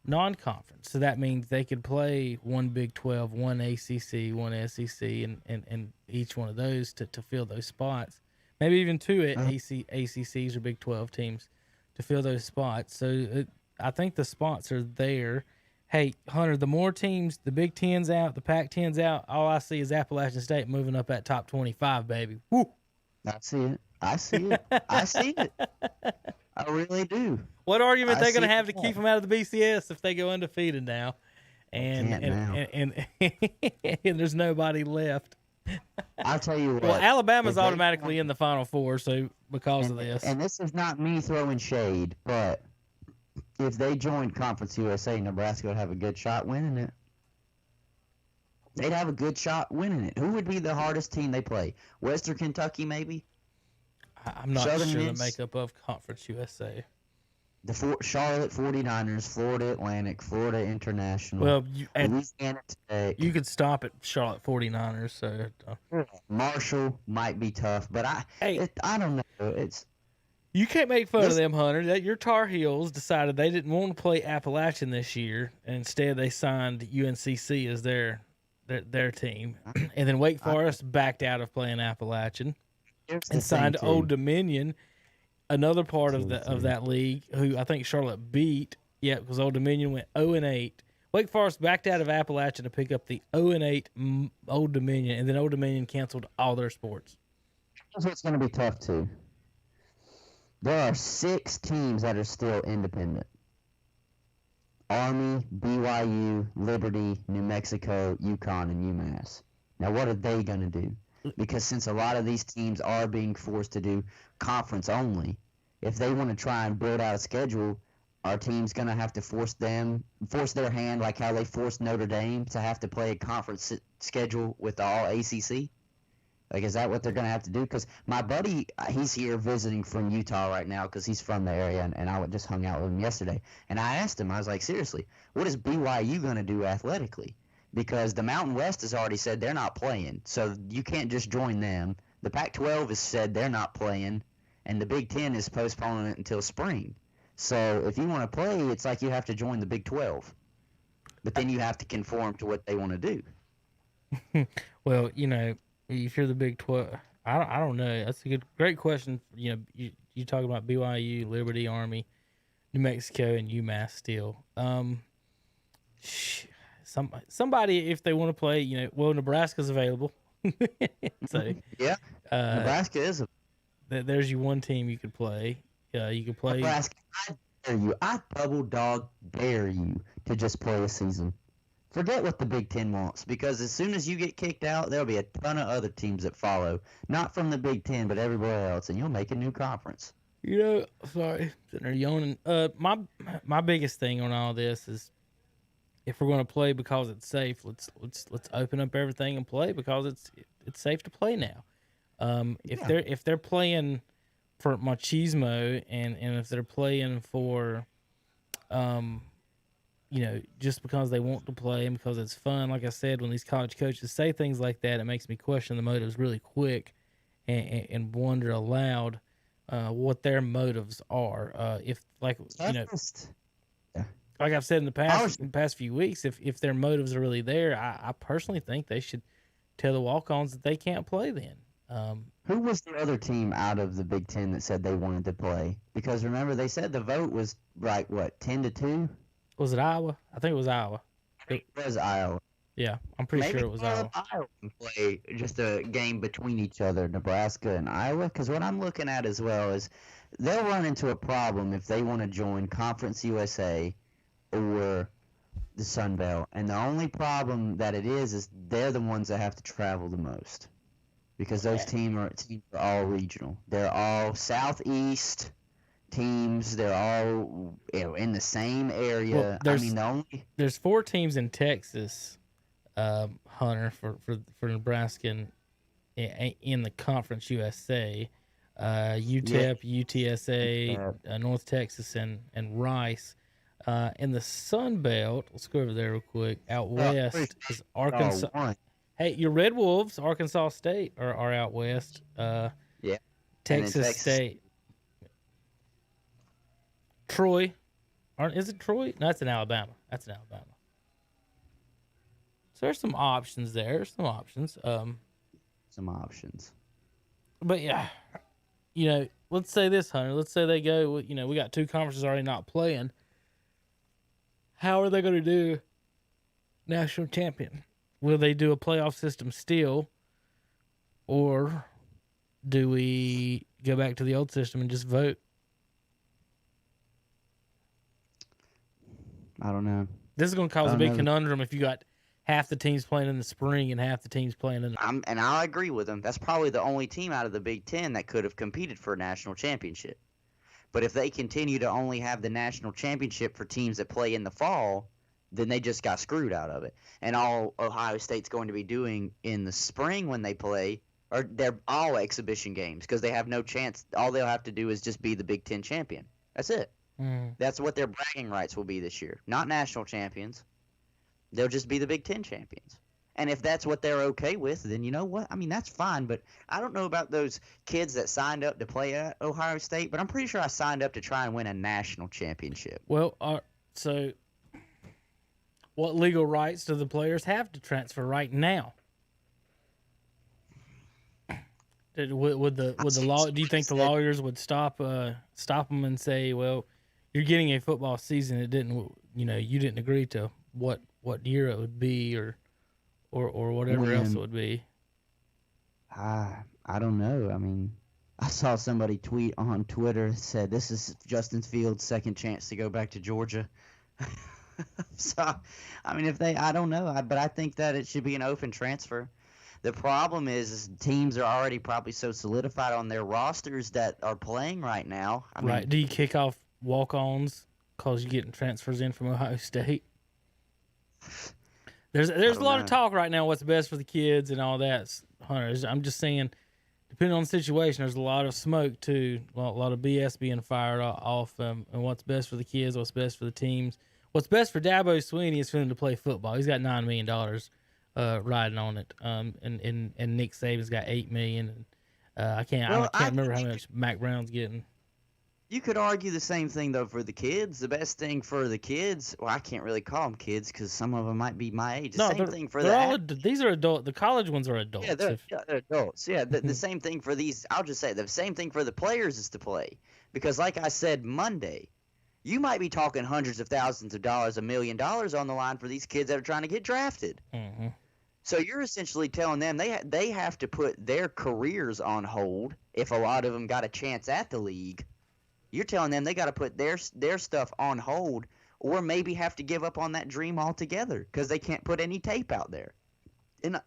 non-conference. So that means they could play one Big 12, one ACC, one SEC, and each one of those to fill those spots. Maybe even 2 ACCs or Big 12 teams to fill those spots. So I think the spots are there. Hey, Hunter, the more teams, the Big 10's out, the Pac-10's out, all I see is Appalachian State moving up that top 25, baby. Woo! I see it. I see it. I really do. What argument they're going to have to keep them out of the BCS if they go undefeated now? And there's nobody left. I'll tell you what. Well, Alabama's automatically in the Final Four, so because of this. And this is not me throwing shade, but if they joined Conference USA, Nebraska would have a good shot winning it. They'd have a good shot winning it. Who would be the hardest team they play? Western Kentucky, maybe? I'm not sure the makeup of Conference USA. The Charlotte 49ers, Florida Atlantic, Florida International. Well, Louisiana Tech. You could stop at Charlotte 49ers. So Marshall might be tough, but I don't know. You can't make fun of them, Hunter. Your Tar Heels decided they didn't want to play Appalachian this year, and instead they signed UNCC as their their team, and then Wake Forest backed out of playing Appalachian Here's the and signed thing, too. Old Dominion, another part of that league, who I think Charlotte beat. Yeah, because Old Dominion went 0-8. Wake Forest backed out of Appalachian to pick up the 0-8 Old Dominion, and then Old Dominion canceled all their sports. Here's what's going to be tough, too. There are 6 teams that are still independent. Army, BYU, Liberty, New Mexico, UConn, and UMass. Now, what are they going to do? Because since a lot of these teams are being forced to do conference only, if they want to try and build out a schedule, our team's going to have to force their hand, like how they forced Notre Dame to have to play a conference schedule with all ACC. Like, is that what they're going to have to do? Because my buddy, he's here visiting from Utah right now because he's from the area, and I just hung out with him yesterday. And I asked him, I was like, seriously, what is BYU going to do athletically? Because the Mountain West has already said they're not playing, so you can't just join them. The Pac-12 has said they're not playing, and the Big Ten is postponing it until spring. So if you want to play, it's like you have to join the Big 12. But then you have to conform to what they want to do. Well, if you're the Big 12, I don't know. That's a great question. You talk about BYU, Liberty, Army, New Mexico, and UMass still. Somebody, if they want to play, Nebraska's available. So yeah, Nebraska is. There's your one team you could play. You could play Nebraska. I dare you. I double dog dare you to just play a season. Forget what the Big Ten wants, because as soon as you get kicked out, there'll be a ton of other teams that follow. Not from the Big Ten, but everywhere else, and you'll make a new conference. Sorry, sitting there yawning. My biggest thing on all this is, if we're going to play because it's safe, let's open up everything and play because it's safe to play now. If they're playing for machismo and if they're playing for just because they want to play and because it's fun, like I said, when these college coaches say things like that, it makes me question the motives really quick and wonder aloud what their motives are. Like I've said in the past few weeks, if their motives are really there, I personally think they should tell the walk-ons that they can't play then. Who was the other team out of the Big Ten that said they wanted to play? Because remember, they said the vote was like, 10-2? Was it Iowa? I think it was Iowa. It was Iowa. Yeah, I'm pretty sure it was Iowa. Iowa can play just a game between each other, Nebraska and Iowa. Because what I'm looking at as well is they'll run into a problem if they want to join Conference USA or the Sun Belt. And the only problem that it is they're the ones that have to travel the most. Because those teams are all regional. They're all Southeast teams. They're all in the same area. Well, there's 4 teams in Texas, Hunter, for Nebraska in the Conference USA. UTEP, UTSA, North Texas, and Rice. In the Sun Belt, let's go over there real quick. Out west is Arkansas. Hey, your Red Wolves, Arkansas State, are out west. Texas State. Troy. Is it Troy? No, that's in Alabama. So there's some options there. Some options. But yeah, let's say this, Hunter. Let's say they go, we got 2 conferences already not playing. How are they going to do national champion? Will they do a playoff system still, or do we go back to the old system and just vote? I don't know. This is going to cause a big conundrum if you got half the teams playing in the spring and half the teams playing in the... And I agree with them. That's probably the only team out of the Big Ten that could have competed for a national championship. But if they continue to only have the national championship for teams that play in the fall, then they just got screwed out of it. And all Ohio State's going to be doing in the spring when they play, they're all exhibition games because they have no chance. All they'll have to do is just be the Big Ten champion. That's it. That's what their bragging rights will be this year. Not national champions. They'll just be the Big Ten champions. And if that's what they're okay with, then you know what? I mean, that's fine. But I don't know about those kids that signed up to play at Ohio State, but I'm pretty sure I signed up to try and win a national championship. Well, so what legal rights do the players have to transfer right now? Would the law? Do you think the lawyers would stop them and say, "Well, you're getting a football season. It didn't, you didn't agree to what year it would be, or whatever else it would be." I don't know. I mean, I saw somebody tweet on Twitter said this is Justin Fields' second chance to go back to Georgia. So, I mean, I don't know, but I think that it should be an open transfer. The problem is teams are already probably so solidified on their rosters that are playing right now. I mean, do you kick off walk-ons because you're getting transfers in from Ohio State? There's a lot of talk right now what's best for the kids and all that, Hunter. I'm just saying, depending on the situation, there's a lot of smoke too, a lot of BS being fired off, and what's best for the kids, what's best for the teams. What's best for Dabo Swinney is for him to play football. He's got $9 million riding on it, and Nick Saban's got $8 million. I can't remember how much Mac Brown's getting. You could argue the same thing though for the kids. The best thing for the kids, well, I can't really call them kids because some of them might be my age. These are adult. The college ones are adults. Yeah, they're adults. Yeah, the same thing for these. I'll just say the same thing for the players is to play because, like I said Monday, you might be talking hundreds of thousands of dollars, $1 million on the line for these kids that are trying to get drafted. Mm-hmm. So you're essentially telling them they have to put their careers on hold if a lot of them got a chance at the league. You're telling them they got to put their stuff on hold or maybe have to give up on that dream altogether because they can't put any tape out there. And,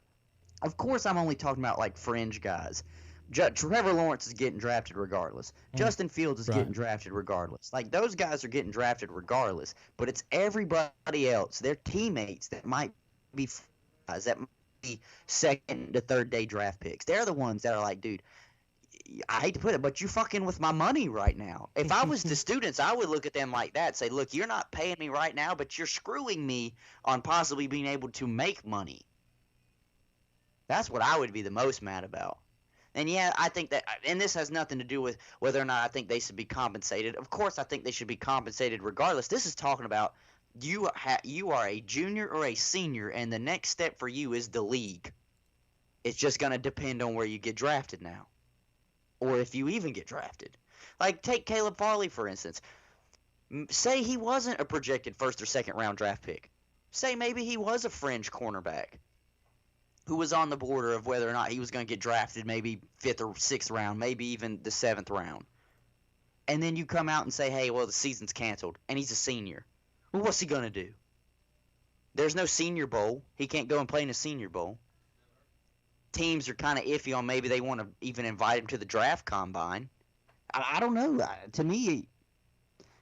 of course, I'm only talking about, like, fringe guys. Trevor Lawrence is getting drafted regardless. Justin Fields is getting drafted regardless. Like, those guys are getting drafted regardless. But it's everybody else, their teammates that might be guys that might be second to third day draft picks. They're the ones that are like, dude, I hate to put it, but you're fucking with my money right now. If I was the students, I would look at them like that, say, look, you're not paying me right now, but you're screwing me on possibly being able to make money. That's what I would be the most mad about. And yeah, I think that, and this has nothing to do with whether or not I think they should be compensated. Of course, I think they should be compensated regardless. This is talking about you are a junior or a senior, and the next step for you is the league. It's just going to depend on where you get drafted now, or if you even get drafted. Like, take Caleb Farley, for instance. Say he wasn't a projected first or second round draft pick. Say maybe he was a fringe cornerback who was on the border of whether or not he was going to get drafted maybe 5th or 6th round, maybe even the 7th round. And then you come out and say, hey, well, the season's canceled, and he's a senior. Well, what's he going to do? There's no Senior Bowl. He can't go and play in a Senior Bowl. Teams are kind of iffy on maybe they want to even invite him to the draft combine. I don't know. To me,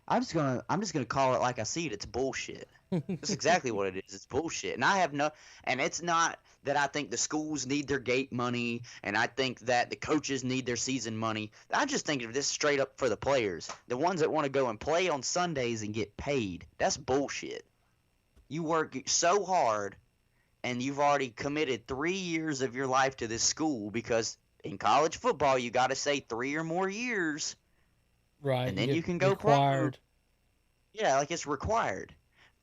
I'm just gonna call it like I see it. It's bullshit. That's exactly what it is. It's bullshit. And it's not that I think the schools need their gate money and I think that the coaches need their season money. I just think of this straight up for the players. The ones that want to go and play on Sundays and get paid. That's bullshit. You work so hard and you've already committed 3 years of your life to this school because in college football you got to say 3 or more years. Right. And then you can go required. Pro. Yeah, like it's required.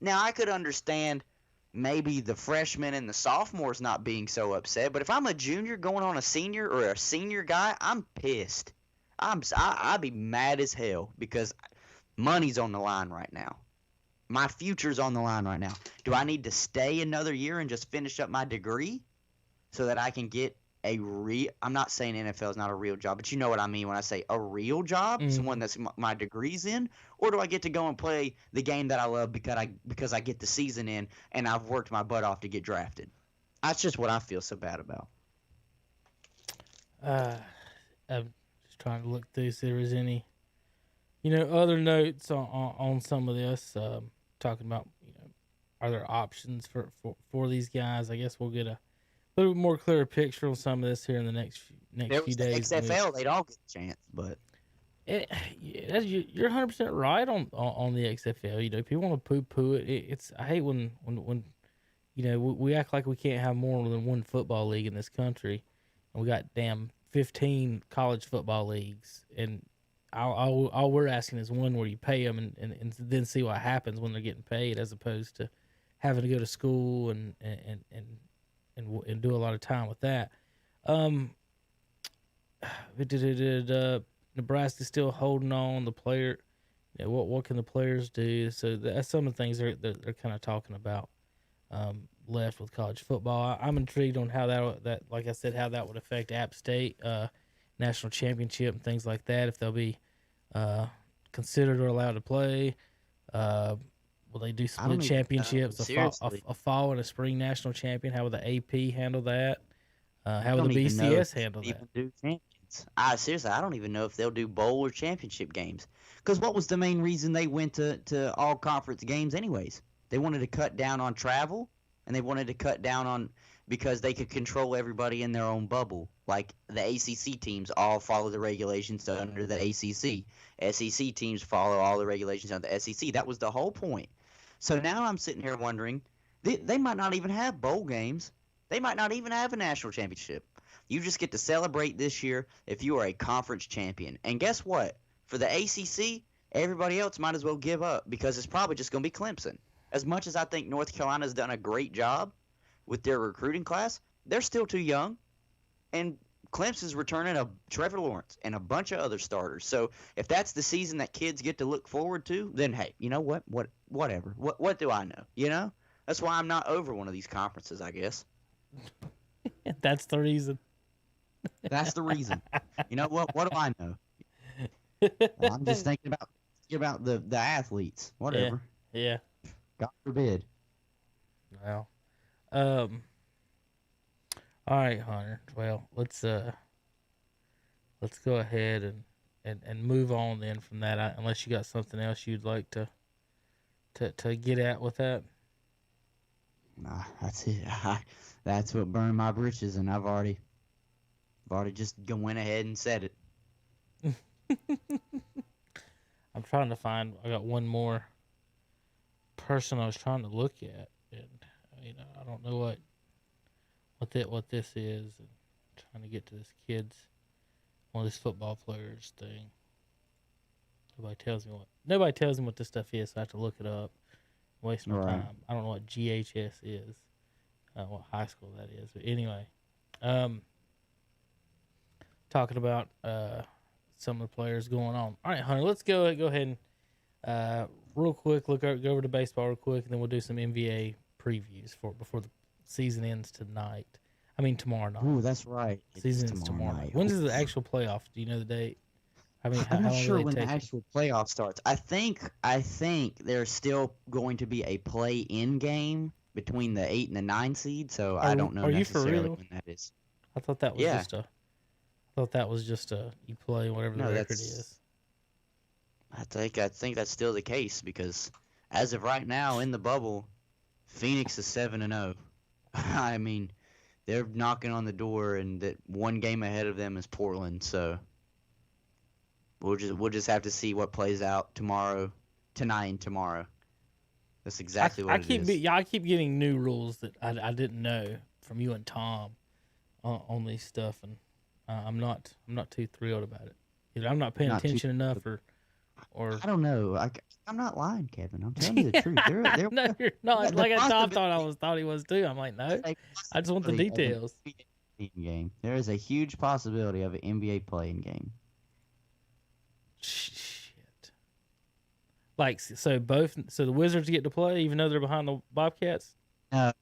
Now, I could understand maybe the freshmen and the sophomores not being so upset, but if I'm a junior going on a senior or a senior guy, I'm pissed. I'd be mad as hell because money's on the line right now. My future's on the line right now. Do I need to stay another year and just finish up my degree so that I can get I'm not saying NFL is not a real job, but you know what I mean when I say a real job, someone that's my degree's in, or do I get to go and play the game that I love because I get the season in and I've worked my butt off to get drafted? That's just what I feel so bad about. I'm just trying to look through see if there's any, other notes on some of this. Talking about, are there options for these guys? I guess we'll get a little bit more clear picture on some of this here in the next few days. The XFL, they'd all get a chance, but you're 100% right on the XFL. People want to poo-poo it. I hate when we act like we can't have more than one football league in this country, and we got 15 college football leagues, and all we're asking is one where you pay them and then see what happens when they're getting paid, as opposed to having to go to school and do a lot of time with that. Nebraska's still holding on. The player, what can the players do? So that's some of the things they're kind of talking about left with college football. I'm intrigued on how that like I said, how that would affect App State national championship and things like that. If they'll be considered or allowed to play. Will they do split championships? A fall and a spring national champion. How will the AP handle that? How will the BCS handle that? Do champions. Seriously, I don't even know if they'll do bowl or championship games. Because what was the main reason they went to all conference games anyways? They wanted to cut down on travel, and they wanted to cut down on because they could control everybody in their own bubble. Like the ACC teams all follow the regulations under the ACC. SEC teams follow all the regulations under the SEC. That was the whole point. So now I'm sitting here wondering, they might not even have bowl games. They might not even have a national championship. You just get to celebrate this year if you are a conference champion. And guess what? For the ACC, everybody else might as well give up because it's probably just going to be Clemson. As much as I think North Carolina's done a great job with their recruiting class, they're still too young. And Clemson's returning a Trevor Lawrence and a bunch of other starters. So if that's the season that kids get to look forward to, then hey, you know what? Whatever. What do I know? You know? That's why I'm not over one of these conferences, I guess. That's the reason. That's the reason. You know what? What do I know? I'm just thinking about the athletes. Whatever. Yeah. God forbid. Well. All right, Hunter. Well, let's go ahead and move on then from that. Unless you got something else you'd like to get at with that. Nah, that's it. That's what burned my britches, and I've already just went ahead and said it. I'm trying to find. I got one more person I was trying to look at, and I don't know what this is, and trying to get to this one of these football players thing. Nobody tells me what this stuff is, so I have to look it up. Waste my time. I don't know what GHS is, what high school that is, but anyway, talking about some of the players going on. All right, Hunter, let's go ahead and real quick go over to baseball real quick, and then we'll do some NBA previews before the season ends tonight. I mean tomorrow night. Ooh, that's right. Season ends tomorrow night. When is the actual playoff? Do you know the date? I mean, I'm not sure when the actual playoff starts. I think there's still going to be a play-in game between the 8 and the 9 seed. So I don't know necessarily when that is. I thought that was just a you play whatever the record is. I think that's still the case because as of right now in the bubble, Phoenix is 7-0. I mean, they're knocking on the door, and that one game ahead of them is Portland. So we'll just have to see what plays out tonight and tomorrow. That's exactly what it is. I keep getting new rules that I didn't know from you and Tom on these stuff, and I'm not too thrilled about it. Either I'm not paying attention enough, or I don't know. I'm not lying, Kevin. I'm telling you the truth. No, you're not. Like Tom thought he was too. I'm like, no. I just want the details. Game. There is a huge possibility of an NBA playing game. Shit. Like so the Wizards get to play even though they're behind the Bobcats? No.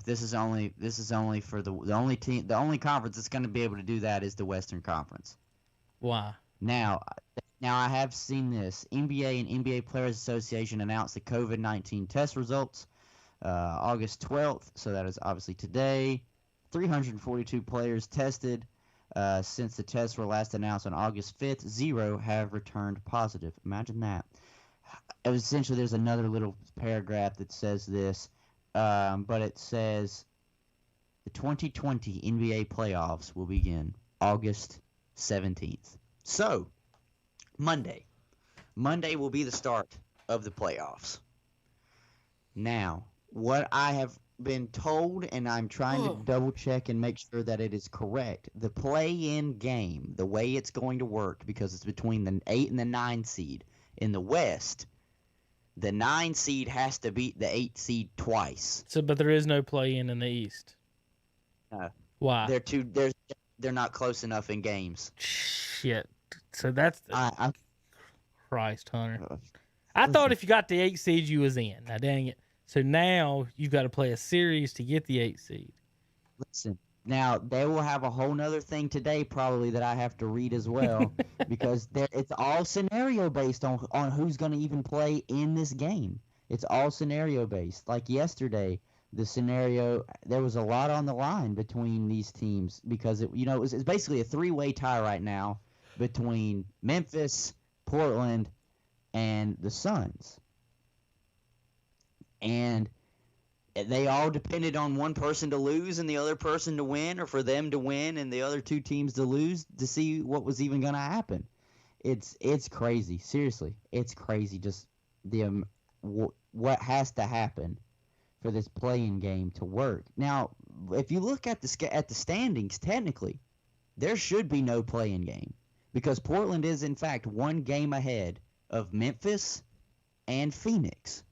This is only for the only team. The only conference that's going to be able to do that is the Western Conference. Why? Now I have seen this. NBA and NBA Players Association announced the COVID-19 test results August 12th, so that is obviously today. 342 players tested since the tests were last announced on August 5th. 0 have returned positive. Imagine that. Essentially, there's another little paragraph that says this, but it says the 2020 NBA playoffs will begin August 17th. So, Monday will be the start of the playoffs. Now, what I have been told, and I'm trying to double check and make sure that it is correct, the play-in game, the way it's going to work, because it's between the 8 and the 9 seed in the West, the 9 seed has to beat the 8 seed twice. So, but there is no play-in the East. Why? They're not close enough in games. Shit. So that's I Christ, Hunter. I thought if you got the 8 seed, you was in. Now, dang it. So now you've got to play a series to get the 8 seed. Listen, now they will have a whole nother thing today probably that I have to read as well because it's all scenario based on who's going to even play in this game. It's all scenario based. Like yesterday, the scenario, there was a lot on the line between these teams because it's basically a 3-way tie right now between Memphis, Portland, and the Suns. And they all depended on one person to lose and the other person to win, or for them to win and the other two teams to lose, to see what was even going to happen. It's crazy. Seriously, it's crazy. Just what has to happen for this play-in game to work. Now, if you look at the standings, technically, there should be no play-in game because Portland is in fact 1 game ahead of Memphis and Phoenix.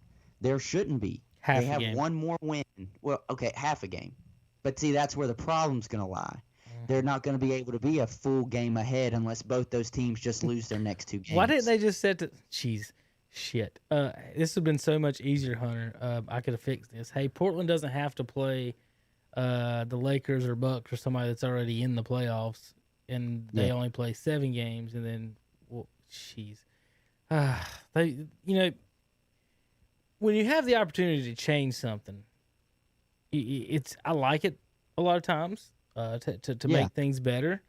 There shouldn't be. They have one more win. Well, okay, half a game. But see, that's where the problem's going to lie. They're not going to be able to be a full game ahead unless both those teams just lose their next 2 games. Why didn't they just set the Jeez. Shit. This would have been so much easier, Hunter. I could have fixed this. Hey, Portland doesn't have to play the Lakers or Bucks or somebody that's already in the playoffs, and they only play 7 games, and then, well, jeez. When you have the opportunity to change something, I like it a lot of times to make things better.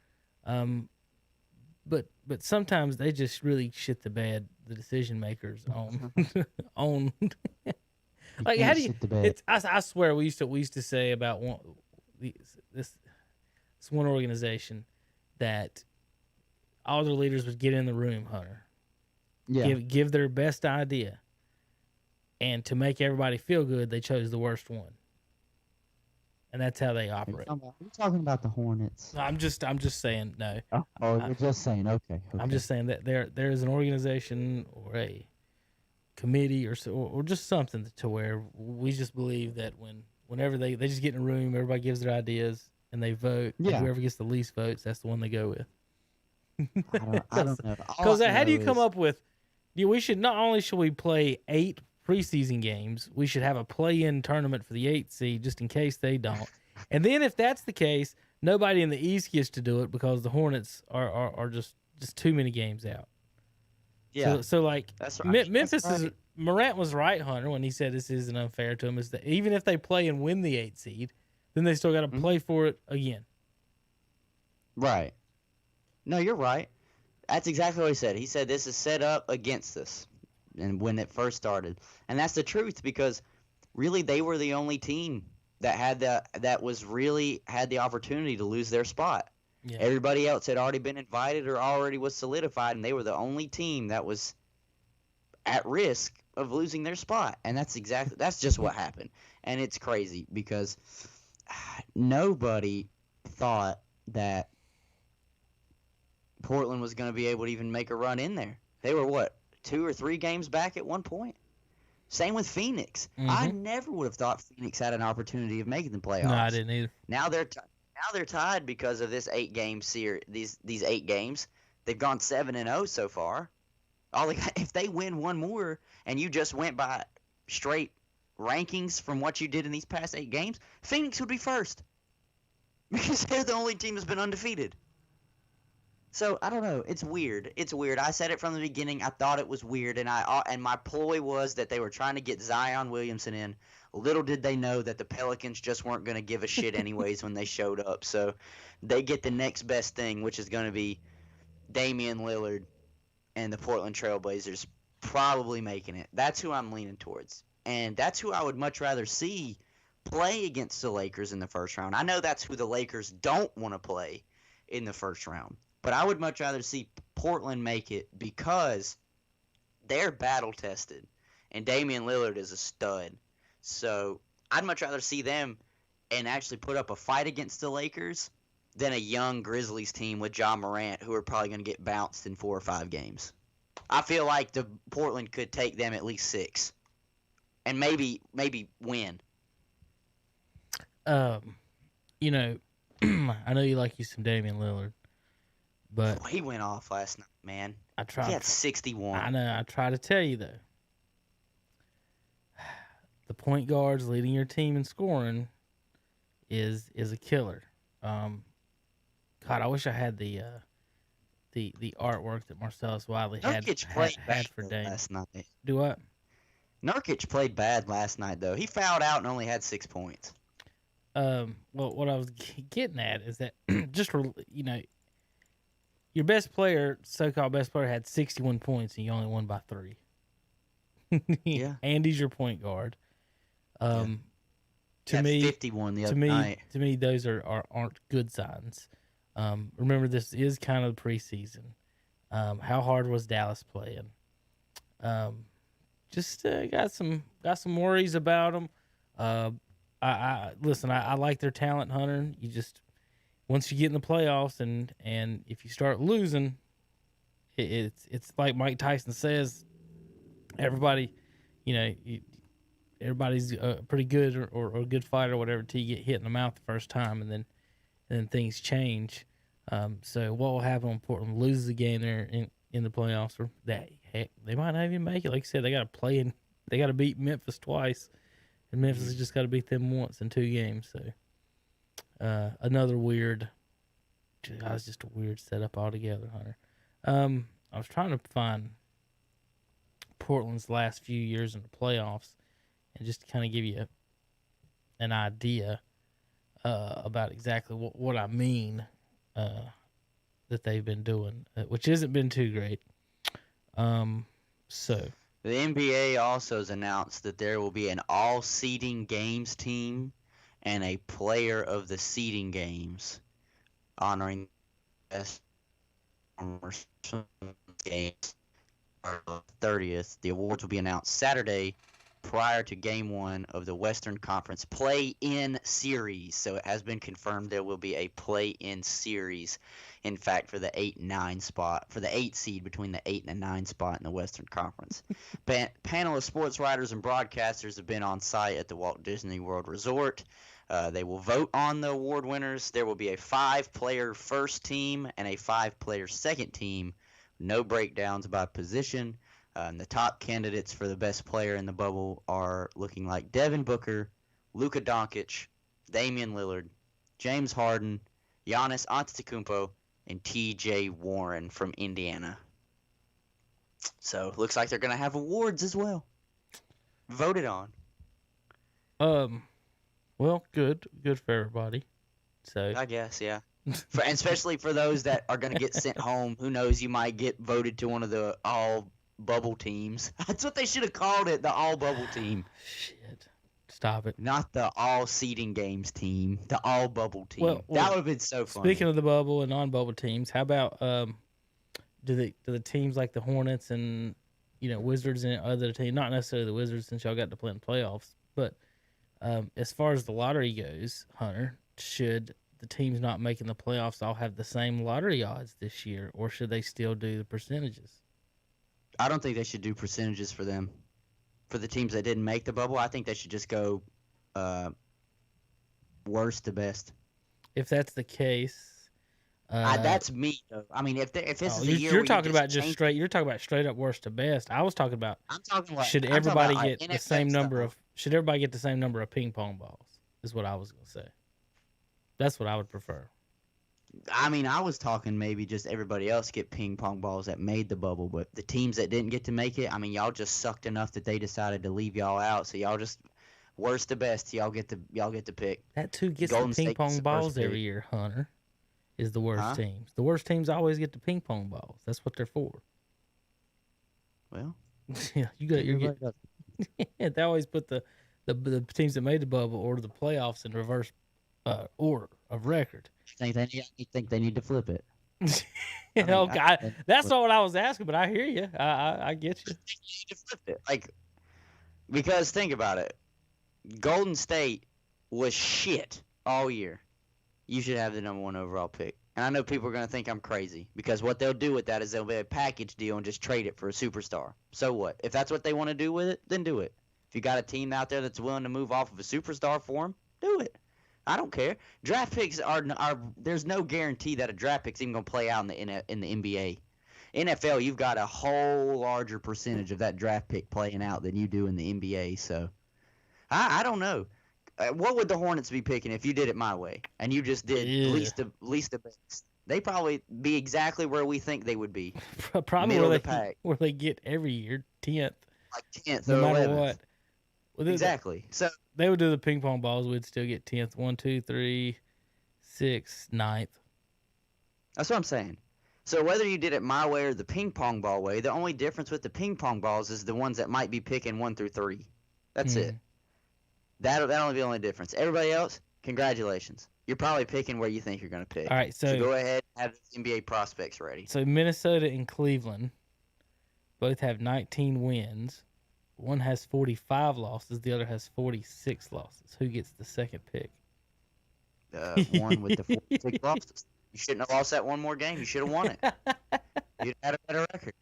But sometimes they just really shit the bed, the decision makers on like how do you? I swear we used to say about this one organization that all their leaders would get in the room, Hunter. Yeah. Give their best idea. And to make everybody feel good, they chose the worst one. And that's how they operate. We're talking about the Hornets. No, I'm just saying no. Oh, you're just saying okay. I'm just saying that there is an organization or a committee or just something to where we just believe that whenever they just get in a room, everybody gives their ideas and they vote. Yeah. And whoever gets the least votes, that's the one they go with. I don't know. Because how do you come up with? We should not only should we play 8 preseason games, we should have a play-in tournament for the 8th seed just in case they don't. And then if that's the case, nobody in the East gets to do it because the Hornets are just too many games out. Yeah. So like that's right. Memphis is Morant was right, Hunter, when he said this isn't unfair to them. Is that even if they play and win the 8th seed, then they still got to play for it again. Right. No, you're right. That's exactly what he said. He said this is set up against us. And when it first started, and that's the truth because really they were the only team that had that was really had the opportunity to lose their spot. Yeah. Everybody else had already been invited or already was solidified, and they were the only team that was at risk of losing their spot. And that's just what happened. And it's crazy because nobody thought that Portland was going to be able to even make a run in there. They were what? 2 or 3 games back at one point. Same with Phoenix. I never would have thought Phoenix had an opportunity of making the playoffs. No, I didn't either. Now they're tied because of this 8-game series. These 8 games, they've gone 7-0 so far. If they win one more, and you just went by straight rankings from what you did in these past 8 games, Phoenix would be first because they're the only team that's been undefeated. So, I don't know. It's weird. It's weird. I said it from the beginning. I thought it was weird, and my ploy was that they were trying to get Zion Williamson in. Little did they know that the Pelicans just weren't going to give a shit anyways when they showed up. So, they get the next best thing, which is going to be Damian Lillard and the Portland Trailblazers probably making it. That's who I'm leaning towards. And that's who I would much rather see play against the Lakers in the first round. I know that's who the Lakers don't want to play in the first round. But I would much rather see Portland make it because they're battle-tested, and Damian Lillard is a stud. So I'd much rather see them and actually put up a fight against the Lakers than a young Grizzlies team with Ja Morant who are probably going to get bounced in 4 or 5 games. I feel like the Portland could take them at least 6, and maybe win. You know, I know you like you some Damian Lillard, but Oh, he went off last night, man. I tried. He had 61. I know. I try to tell you though. The point guards leading your team in scoring is a killer. God, I wish I had the artwork that Marcellus Wiley had for Dame last night. Do what? Nurkic played bad last night though. He fouled out and only had 6 points. Well, what I was getting at is that your best player, so-called best player, had 61 points and you only won by 3. Yeah. Andy's your point guard. To Had me, 51 the other night. To me, those aren't good signs. Remember, this is kind of the preseason. How hard was Dallas playing? Just got some worries about them. I like their talent, Hunter. You just once you get in the playoffs and if you start losing, it's like Mike Tyson says. Everybody, everybody's pretty good or a good fighter or whatever until you get hit in the mouth the first time, and then things change. So what will happen when Portland loses a game there in the playoffs? Or they might not even make it. Like I said, they got to play and they got to beat Memphis twice, and Memphis has just got to beat them once in 2 games. So another weird. That was just a weird setup altogether, Hunter. I was trying to find Portland's last few years in the playoffs, and just to kind of give you an idea about exactly what I mean that they've been doing, which hasn't been too great. So the NBA also has announced that there will be an all-seeding games team and a player of the seeding games, honoring the best games. 30th. The awards will be announced Saturday prior to Game 1 of the Western Conference Play-In Series. So it has been confirmed there will be a Play-In Series, in fact, for the 8-9 spot, for the 8 seed between the 8 and 9 spot in the Western Conference. Panel of sports writers and broadcasters have been on site at the Walt Disney World Resort. They will vote on the award winners. There will be a 5-player first team and a 5-player second team. No breakdowns by position. And the top candidates for the best player in the bubble are looking like Devin Booker, Luka Doncic, Damian Lillard, James Harden, Giannis Antetokounmpo, and T.J. Warren from Indiana. So looks like they're going to have awards as well. Voted on. Well, good for everybody. So I guess, yeah. And especially for those that are going to get sent home. Who knows, you might get voted to one of the all-bubble teams. That's what they should have called it, the all-bubble team. Shit. Stop it. Not the all-seeding games team, the all-bubble team. Well, that would have been so funny. Speaking of the bubble and non-bubble teams, how about do the teams like the Hornets and Wizards and other teams, not necessarily the Wizards since y'all got to play in the playoffs, but as far as the lottery goes, Hunter, should the teams not making the playoffs all have the same lottery odds this year, or should they still do the percentages? I don't think they should do percentages for them. For the teams that didn't make the bubble, I think they should just go worst to best. If that's the case, that's me. Though. I mean, if this is the year you're talking about you're talking about straight up worst to best. I was talking about. Should everybody get the same number of? Should everybody get the same number of ping pong balls? Is what I was going to say. That's what I would prefer. I mean, I was talking maybe just everybody else get ping pong balls that made the bubble, but the teams that didn't get to make it, I mean, y'all just sucked enough that they decided to leave y'all out. So y'all just worst to best. Y'all get to pick. That too gets the ping pong balls every year, Hunter. Is the worst teams. The worst teams always get the ping pong balls. That's what they're for. Well, yeah, they always put the teams that made the bubble or the playoffs in reverse order of record. You think they need to flip it? That's not what I was asking, but I hear you. I get you. You need to flip it, because think about it. Golden State was shit all year. You should have the number 1 overall pick. And I know people are going to think I'm crazy because what they'll do with that is they'll be a package deal and just trade it for a superstar. So what? If that's what they want to do with it, then do it. If you got a team out there that's willing to move off of a superstar for them, do it. I don't care. Draft picks are there's no guarantee that a draft pick's even going to play out in the NBA. NFL, you've got a whole larger percentage of that draft pick playing out than you do in the NBA. So I don't know. What would the Hornets be picking if you did it my way and you just did least the best? They probably be exactly where we think they would be. Probably middle of the pack. where they get every year, 10th. Like 10th no or matter 11th. what. Well, Exactly. So they would do the ping pong balls. We'd still get 10th. 1, 2, 3, 6, 9th. that's what I'm saying. So whether you did it my way or the ping pong ball way, the only difference with the ping pong balls is the ones that might be picking 1 through 3. That's it. That'll only be the only difference. Everybody else, congratulations. You're probably picking where you think you're going to pick. All right, so go ahead and have the NBA prospects ready. So Minnesota and Cleveland both have 19 wins. One has 45 losses. The other has 46 losses. Who gets the second pick? One with the 46 losses. You shouldn't have lost that one more game. You should have won it. You'd have had a better record.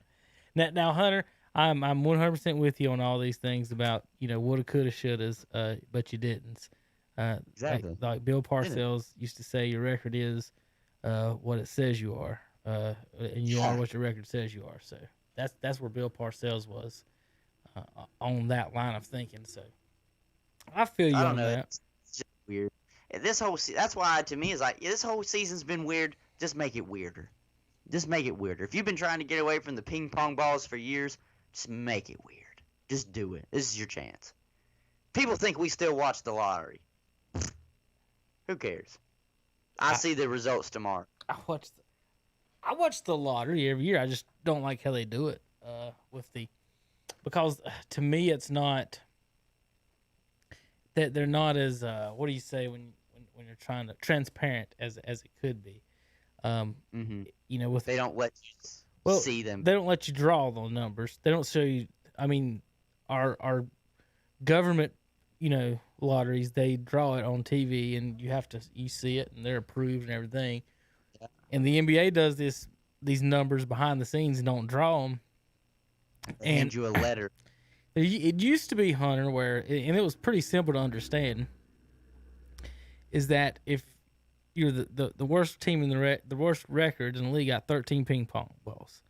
Now, Hunter, I'm 100% with you on all these things about, woulda, coulda, shouldas, but you didn't. Exactly. Like Bill Parcells used to say, your record is what it says you are, and you are what your record says you are. So that's where Bill Parcells was on that line of thinking. So I feel you on that. It's just weird. That's why to me is like this whole season's been weird. Just make it weirder. Just make it weirder. If you've been trying to get away from the ping pong balls for years, just make it weird. Just do it. This is your chance. People think we still watch the lottery. Who cares? I see the results tomorrow. I watch the lottery every year. I just don't like how they do it because to me it's not that they're not as what do you say when you're trying to transparent as it could be. With they don't let you see them. They don't let you draw the numbers. They don't show you. I mean, our government, lotteries, they draw it on TV and you see it and they're approved and everything. Yeah. And the NBA does these numbers behind the scenes and don't draw them. They hand you a letter. It used to be, Hunter, and it was pretty simple to understand, is that if you're the worst team in the worst record in the league got 13 ping pong balls,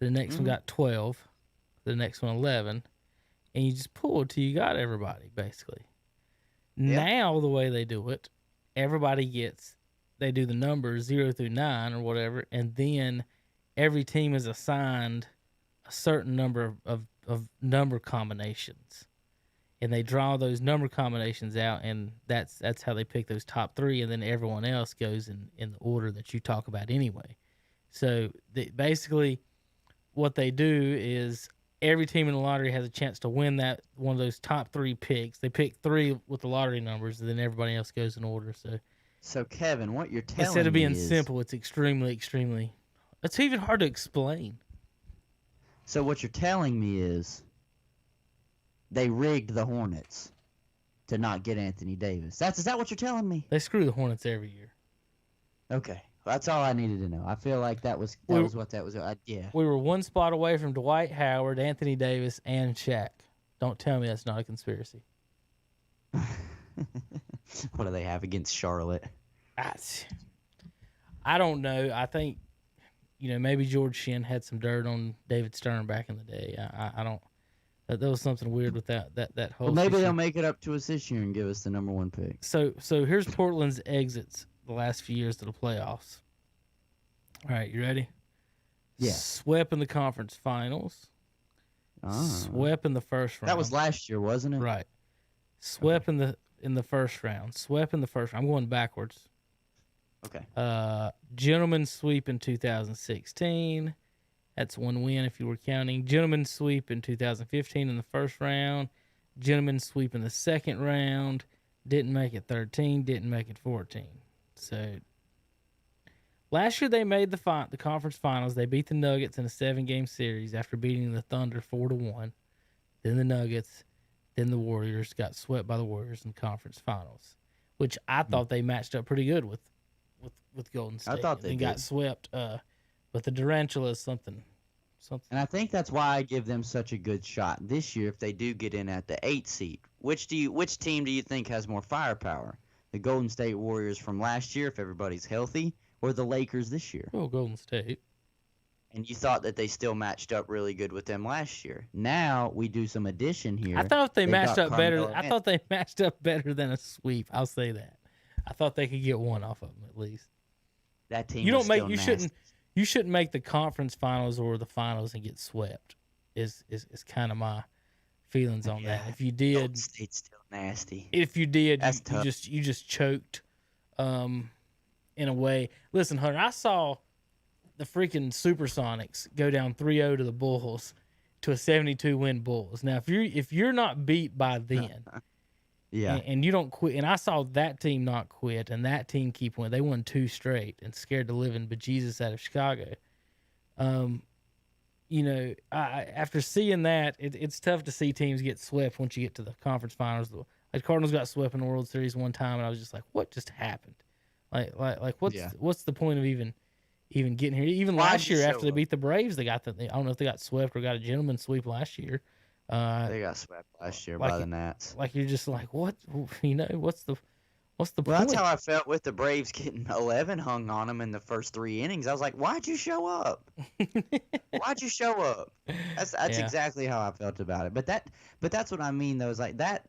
the next one got 12, the next one 11, and you just pull till you got everybody basically. Yeah. Now the way they do it, they do the numbers 0 through 9 or whatever, and then every team is assigned a certain number of number combinations, and they draw those number combinations out, and that's how they pick those top 3, and then everyone else goes in the order that you talk about anyway. So basically what they do is every team in the lottery has a chance to win that one of those top 3 picks. They pick 3 with the lottery numbers, and then everybody else goes in order. So Kevin, what you're telling me instead of being simple, it's extremely, extremely. It's even hard to explain. So what you're telling me is they rigged the Hornets to not get Anthony Davis. Is that what you're telling me? They screw the Hornets every year. Okay. That's all I needed to know. I feel like that was what that was. Yeah. We were one spot away from Dwight Howard, Anthony Davis, and Shaq. Don't tell me that's not a conspiracy. What do they have against Charlotte? I don't know. I think, maybe George Shinn had some dirt on David Stern back in the day. I don't. There was something weird with that whole. Well, maybe they'll make it up to us this year and give us the number 1 pick. So here's Portland's exits the last few years to the playoffs. All right, you ready? Yeah. Swept in the conference finals. Swept in the first round. That was last year, wasn't it? Right. Swept in the first round. Swept in the first round. I'm going backwards. Okay. Gentleman's sweep in 2016. That's 1 win if you were counting. Gentleman's sweep in 2015 in the first round. Gentleman's sweep in the second round. Didn't make it 13. Didn't make it 14. So last year they made the conference finals. They beat the Nuggets in a 7-game series after beating the Thunder 4-1. Then the Nuggets, then the Warriors got swept by the Warriors in the conference finals, which I thought they matched up pretty good with with Golden State. I thought they got did. swept. But the Tarantula is something. And I think that's why I give them such a good shot this year if they do get in at the 8th seed. Which team do you think has more firepower? The Golden State Warriors from last year, if everybody's healthy, or the Lakers this year? Oh, Golden State. And you thought that they still matched up really good with them last year. Now we do some addition here. I thought they They've matched got up better. Carmelo I thought they matched up better than a sweep. I'll say that. I thought they could get one off of them at least. That team. You don't is make. still You nasty. shouldn't make the conference finals or the finals and get swept. Is kind of my feelings on that. If you Golden did, State's still nasty. if you did, That's you tough. just choked. In a way. Listen, Hunter, I saw the freaking Supersonics go down 3-0 to the Bulls to a 72-win Bulls. Now, if you're not beat by then, Yeah. and you don't quit, and I saw that team not quit, and that team keep winning. They won 2 straight and scared the living bejesus out of Chicago. After seeing that, it's tough to see teams get swept once you get to the conference finals. Like Cardinals got swept in the World Series one time, and I was just like, what just happened? Like what's the point of even getting here? Even Why'd last you year show after they up? beat the Braves, I don't know if they got swept or got a gentleman's sweep last year. They got swept last year by the Nats. Like you're just like, what? What's the Well, point? that's how I felt with the Braves getting 11 hung on them in the first 3 innings. I was like, why'd you show up? Why'd you show up? That's Yeah. exactly how I felt about it. But that's what I mean though. Is like that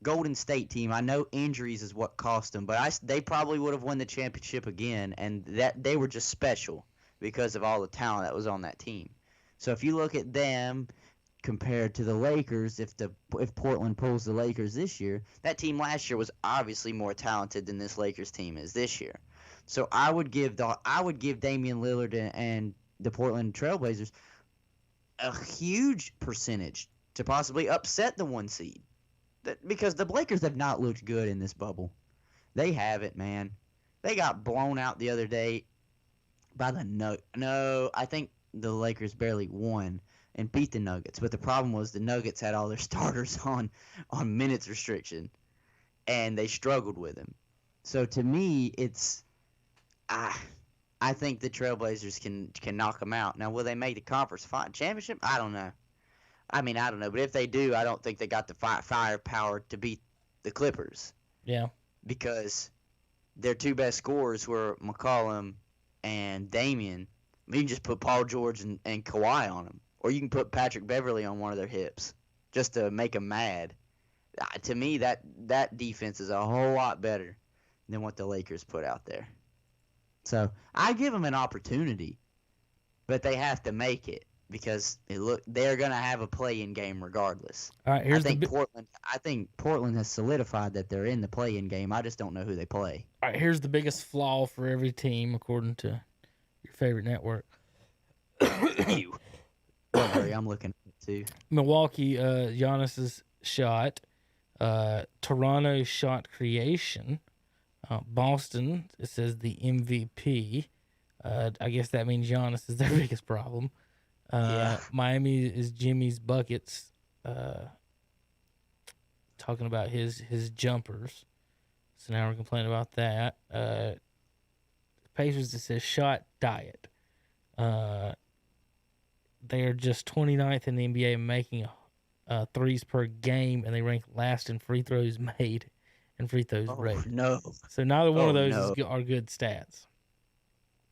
Golden State team. I know injuries is what cost them, but they probably would have won the championship again, and that they were just special because of all the talent that was on that team. So if you look at them compared to the Lakers, if Portland pulls the Lakers this year, that team last year was obviously more talented than this Lakers team is this year. So I would give Damian Lillard and the Portland Trailblazers a huge percentage to possibly upset the 1 seed. Because the Lakers have not looked good in this bubble. They haven't, man. They got blown out the other day by the No, I think the Lakers barely won and beat the Nuggets. But the problem was the Nuggets had all their starters on minutes restriction, and they struggled with them. So to me, it's I think the Trailblazers can knock them out. Now, will they make the conference championship? I don't know. I don't know. But if they do, I don't think they got the firepower to beat the Clippers. Yeah. Because their 2 best scorers were McCollum and Damian. You can just put Paul George and Kawhi on them. Or you can put Patrick Beverly on one of their hips just to make them mad. To me, that defense is a whole lot better than what the Lakers put out there. So I give them an opportunity, but they have to make it. Because they're gonna have a play-in game regardless. All right, I think Portland has solidified that they're in the play-in game. I just don't know who they play. All right, here's the biggest flaw for every team according to your favorite network. You. Don't worry, I'm looking at it too. Milwaukee, Giannis's shot. Toronto shot creation. Boston, it says the MVP. I guess that means Giannis is their biggest problem. Yeah. Miami is Jimmy's buckets. Talking about his jumpers. So now we're complaining about that. Pacers, it says shot diet. They are just 29th in the NBA making threes per game, and they rank last in free throws made and free throws rated. No. So neither one of those are good stats.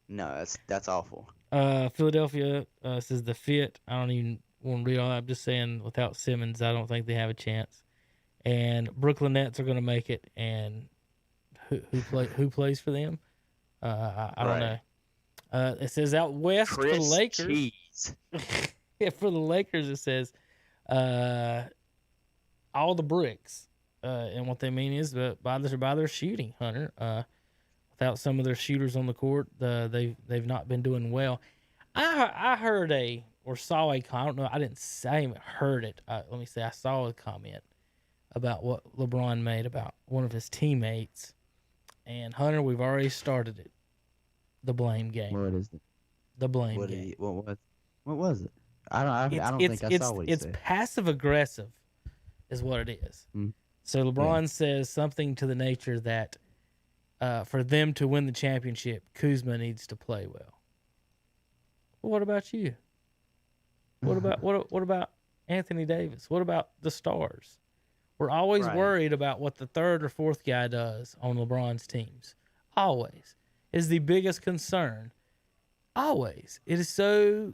No, that's awful. Philadelphia says the fit. I don't even want to read all that. I'm just saying without Simmons, I don't think they have a chance. And Brooklyn Nets are going to make it. And who plays for them? I don't know. It says out west for the Lakers. Cheese. Yeah, for the Lakers, it says all the bricks. And what they mean is by their shooting, Hunter. Without some of their shooters on the court, they've not been doing well. I heard or saw a comment. I don't know. I didn't say I even heard it. Let me say I saw a comment about what LeBron made about one of his teammates. And Hunter, we've already started it. The blame game. What is it? The blame game. What was it? I don't think I saw what he said. It's passive aggressive, is what it is. Mm. So LeBron says something to the nature that for them to win the championship, Kuzma needs to play well. Well, what about you? What about Anthony Davis? What about the stars? We're always worried about what the third or fourth guy does on LeBron's teams. Always. Is the biggest concern. Always. It is so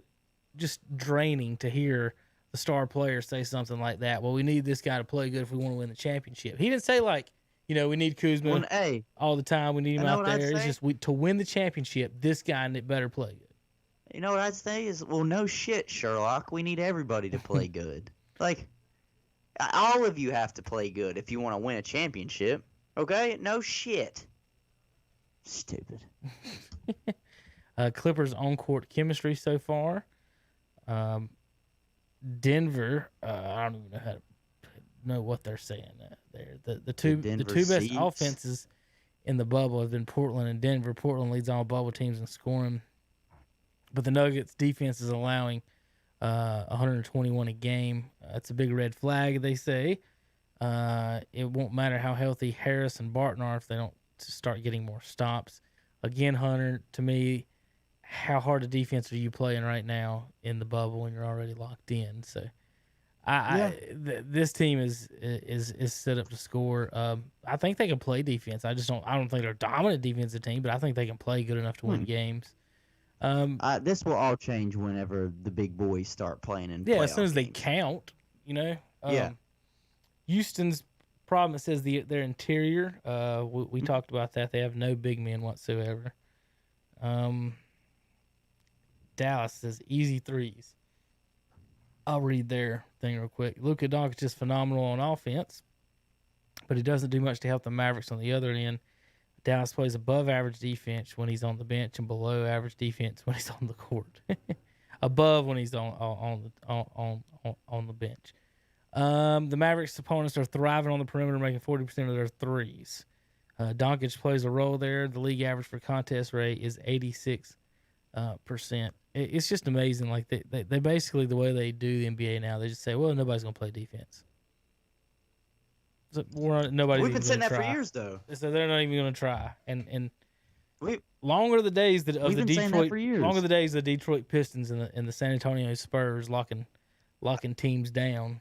just draining to hear the star player say something like that. Well, we need this guy to play good if we want to win the championship. He didn't say like, we need Kuzma all the time. We need him out there. It's just to win the championship, this guy better play good. You know what I'd say is, well, no shit, Sherlock. We need everybody to play good. Like, all of you have to play good if you want to win a championship. Okay? No shit. Stupid. Clippers on-court chemistry so far. Denver, I don't even know what they're saying there. The two best offenses in the bubble have been Portland and Denver. Portland leads all bubble teams in scoring. But the Nuggets defense is allowing 121 a game. That's a big red flag, they say. It won't matter how healthy Harris and Barton are if they don't start getting more stops. Again, Hunter, to me, how hard a defense are you playing right now in the bubble when you're already locked in? So, this team is set up to score. I think they can play defense. I don't think they're a dominant defensive team, but I think they can play good enough to win games. This will all change whenever the big boys start playing in. Yeah, as soon as they count, Houston's problem, it says their interior. We talked about that. They have no big men whatsoever. Dallas says easy threes. I'll read their thing real quick. Luka Doncic is phenomenal on offense, but he doesn't do much to help the Mavericks on the other end. Dallas plays above average defense when he's on the bench and below average defense when he's on the court. Above when he's on the bench. The Mavericks' opponents are thriving on the perimeter, making 40% of their threes. Doncic plays a role there. The league average for contest rate is 86%. It's just amazing. Like they basically, the way they do the NBA now, they just say, well, nobody's gonna play defense. So we've been saying that for years, though. So they're not even going to try. And longer the days of the Detroit Pistons and the San Antonio Spurs locking teams down.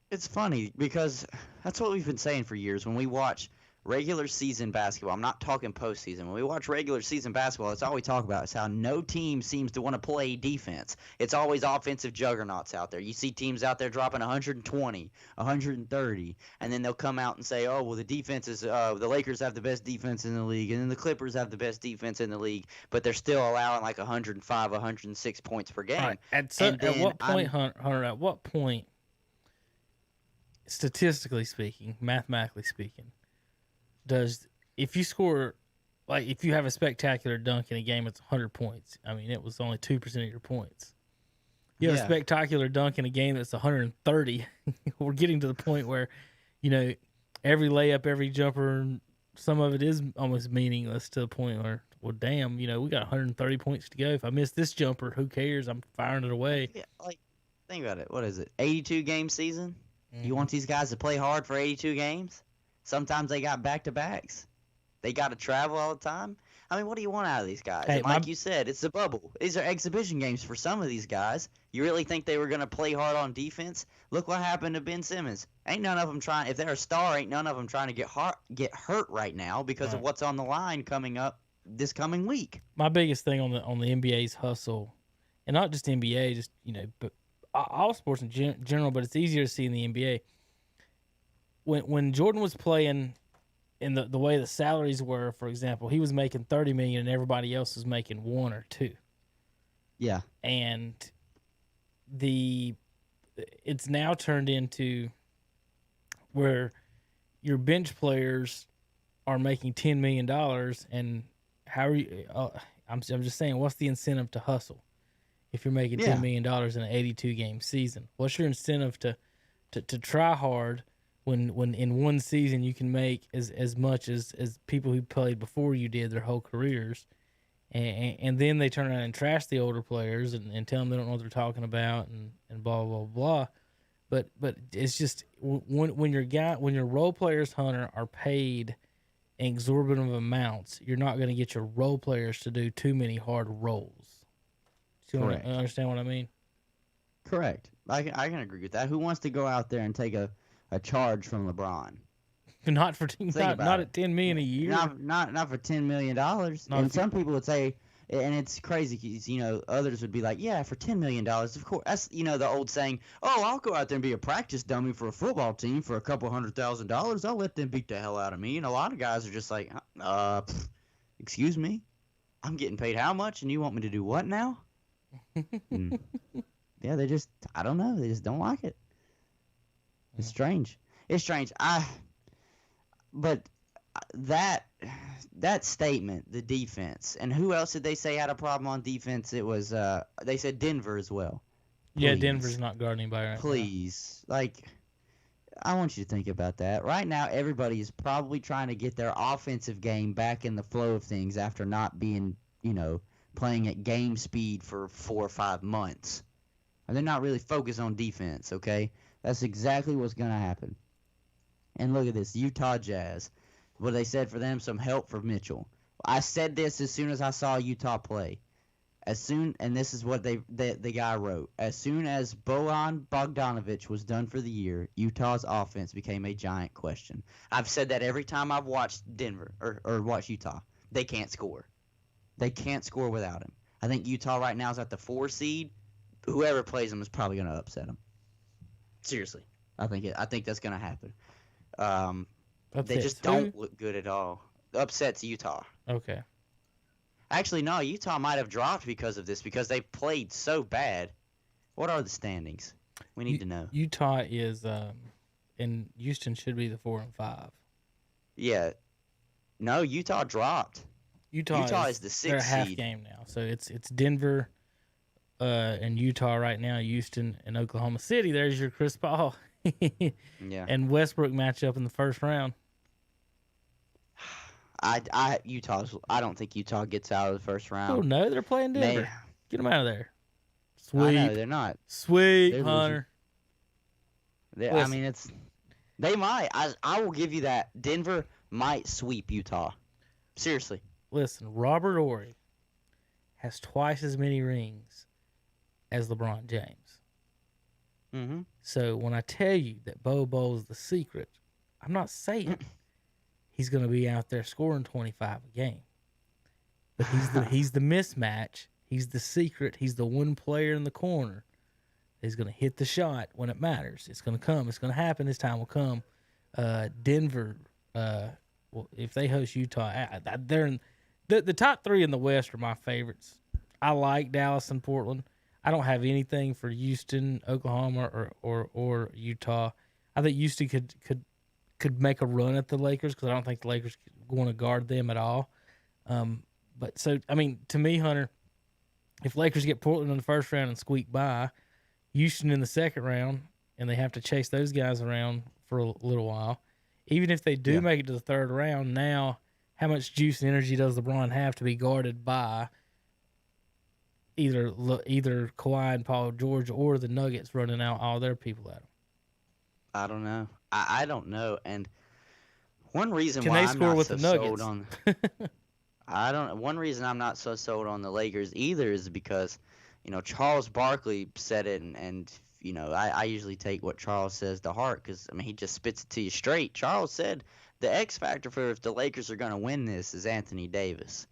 It's funny because that's what we've been saying for years. When we watch regular season basketball, I'm not talking postseason. When we watch regular season basketball, that's all we talk about is how no team seems to want to play defense. It's always offensive juggernauts out there. You see teams out there dropping 120, 130, and then they'll come out and say, oh, well, the defense is the Lakers have the best defense in the league, and then the Clippers have the best defense in the league, but they're still allowing like 105, 106 points per game. Right. At what point, Hunter, at what point, statistically speaking, mathematically speaking, if you have a spectacular dunk in a game, it's 100 points. I mean, it was only 2% of your points. You have a spectacular dunk in a game that's 130. We're getting to the point where, every layup, every jumper, some of it is almost meaningless to the point where, well, damn, we got 130 points to go. If I miss this jumper, who cares? I'm firing it away. Yeah, think about it. What is it? 82 game season? Mm-hmm. You want these guys to play hard for 82 games? Sometimes they got back-to-backs. They got to travel all the time. I mean, what do you want out of these guys? Hey, like you said, it's a bubble. These are exhibition games for some of these guys. You really think they were going to play hard on defense? Look what happened to Ben Simmons. Ain't none of them trying – if they're a star, ain't none of them trying to get hurt right now because of what's on the line coming up this coming week. My biggest thing on the NBA's hustle, and not just NBA, just, but all sports in general, but it's easier to see in the NBA – When Jordan was playing in the way the salaries were, for example, he was making $30 million and everybody else was making $1 or $2. Yeah. And it's now turned into where your bench players are making $10 million, and how are you? I'm just saying, what's the incentive to hustle if you're making $10 million in an 82 game season? What's your incentive to try hard? When in one season you can make as much as people who played before you did their whole careers, and then they turn around and trash the older players and tell them they don't know what they're talking about and blah blah blah. But it's just when your role players, Hunter, are paid exorbitant amounts, you're not going to get your role players to do too many hard rolls. Do you understand what I mean? Correct. I can agree with that. Who wants to go out there and take a charge from LeBron? Not for not at $10 million a year. Not for $10 million. And some people would say, and it's crazy because others would be like, yeah, for $10 million, of course. That's the old saying, oh, I'll go out there and be a practice dummy for a football team for a couple $100,000. I'll let them beat the hell out of me. And a lot of guys are just like, excuse me, I'm getting paid how much, and you want me to do what now? Yeah, I don't know, they just don't like it. It's strange. But that statement, the defense, and who else did they say had a problem on defense? It was they said Denver as well. Please. Yeah, Denver's not guarding anybody right Please, now. I want you to think about that. Right now, everybody is probably trying to get their offensive game back in the flow of things after not being, playing at game speed for 4 or 5 months. And they're not really focused on defense, okay? That's exactly what's going to happen. And look at this, Utah Jazz. What they said for them, some help for Mitchell. I said this as soon as I saw Utah play. And this is what the guy wrote. As soon as Bojan Bogdanovic was done for the year, Utah's offense became a giant question. I've said that every time I've watched Denver or watched Utah. They can't score. They can't score without him. I think Utah right now is at the 4 seed. Whoever plays them is probably going to upset them. Seriously. I think that's going to happen. They just don't look good at all. Upsets Utah. Okay. Actually, no, Utah might have dropped because of this, because they played so bad. What are the standings? We need to know. Utah is, and Houston should be the 4 and 5. Yeah. No, Utah dropped. Utah is the 6th seed. They're a half game now. So it's Denver and Utah right now, Houston and Oklahoma City. There's your Chris Paul. Yeah. And Westbrook match up in the first round. I don't think Utah gets out of the first round. Oh no, they're playing Denver. Get them out of there. Sweet. I know they're not. Sweet, Hunter. They might. I will give you that. Denver might sweep Utah. Seriously. Listen, Robert Horry has twice as many rings as LeBron James. Mm-hmm. So when I tell you that Bo is the secret, I'm not saying he's going to be out there scoring 25 a game. But he's the mismatch. He's the secret. He's the one player in the corner. He's going to hit the shot when it matters. It's going to come. It's going to happen. This time will come. Denver, if they host Utah, they're the top 3 in the West are my favorites. I like Dallas and Portland. I don't have anything for Houston, Oklahoma, or Utah. I think Houston could make a run at the Lakers because I don't think the Lakers want to guard them at all. But to me, Hunter, if Lakers get Portland in the first round and squeak by, Houston in the second round, and they have to chase those guys around for a little while, even if they do make it to the third round, now how much juice and energy does LeBron have to be guarded by either Kawhi and Paul George or the Nuggets running out all their people at him? I don't know. I don't know. And one reason Can why they I'm score not with so the Nuggets? sold on one reason I'm not so sold on the Lakers either is because, Charles Barkley said it, and I usually take what Charles says to heart because, he just spits it to you straight. Charles said the X factor for if the Lakers are going to win this is Anthony Davis.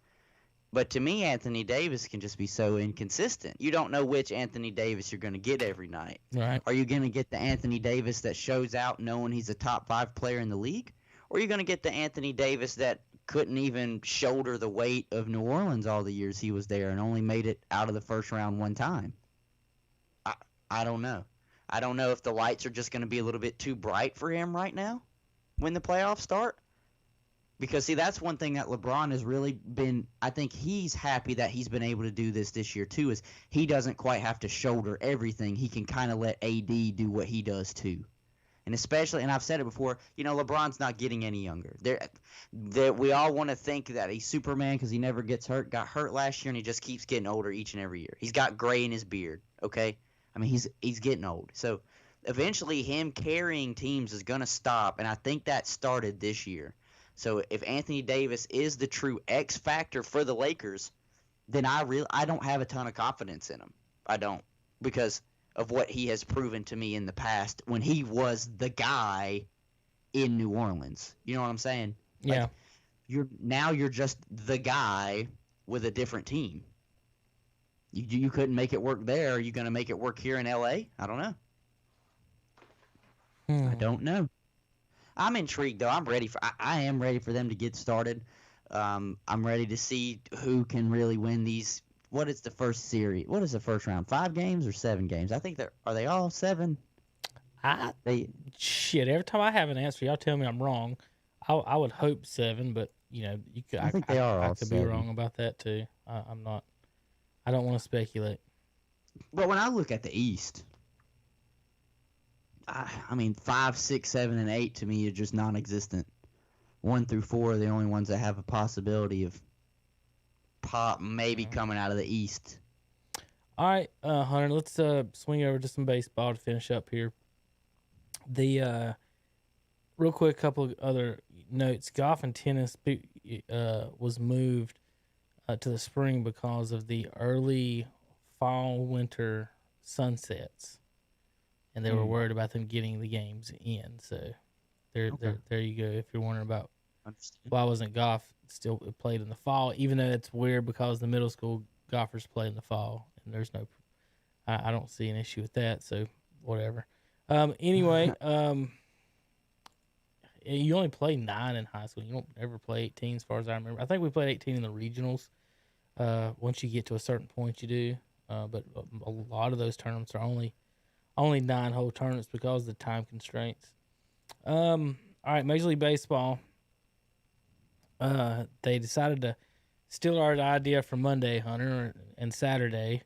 But to me, Anthony Davis can just be so inconsistent. You don't know which Anthony Davis you're going to get every night. Right. Are you going to get the Anthony Davis that shows out knowing he's a top 5 player in the league? Or are you going to get the Anthony Davis that couldn't even shoulder the weight of New Orleans all the years he was there and only made it out of the first round one time? I don't know. I don't know if the lights are just going to be a little bit too bright for him right now when the playoffs start. Because, see, that's one thing that LeBron has really been – I think he's happy that he's been able to do this year too, is he doesn't quite have to shoulder everything. He can kind of let AD do what he does too. And especially – and I've said it before, LeBron's not getting any younger. We all want to think that he's Superman because he never gets hurt. Got hurt last year, and he just keeps getting older each and every year. He's got gray in his beard, okay? He's getting old. So, eventually him carrying teams is going to stop, and I think that started this year. So if Anthony Davis is the true X factor for the Lakers, then I don't have a ton of confidence in him. I don't, because of what he has proven to me in the past when he was the guy in New Orleans. You know what I'm saying? Yeah. You're just the guy with a different team. You couldn't make it work there. Are you going to make it work here in LA? I don't know. I don't know. I'm intrigued though. I am ready for them to get started. I'm ready to see who can really win these. What is the first series? What is the first round? 5 games or 7 games? I think are they all 7? Shit. Every time I have an answer, y'all tell me I'm wrong. I would hope 7, but you could. I think they are all I could 7. be wrong about that too. I'm not. I don't want to speculate. But when I look at the East, I mean 5, 6, 7, and 8 to me are just non-existent. 1 through 4 are the only ones that have a possibility of maybe coming out of the East. All right, Hunter, let's swing over to some baseball to finish up here. The real quick, couple of other notes. Golf and tennis was moved to the spring because of the early fall-winter sunsets, and they were worried about them getting the games in. So there you go. If you're wondering about why wasn't golf still played in the fall, even though it's weird because the middle school golfers play in the fall, and there's no, I don't see an issue with that. So whatever. Anyway, you only play 9 in high school. You don't ever play 18, as far as I remember. I think we played 18 in the regionals. Once you get to a certain point, you do. But a lot of those tournaments are only 9-hole tournaments because of the time constraints. All right, Major League Baseball. They decided to steal our idea for Monday, Hunter, and Saturday.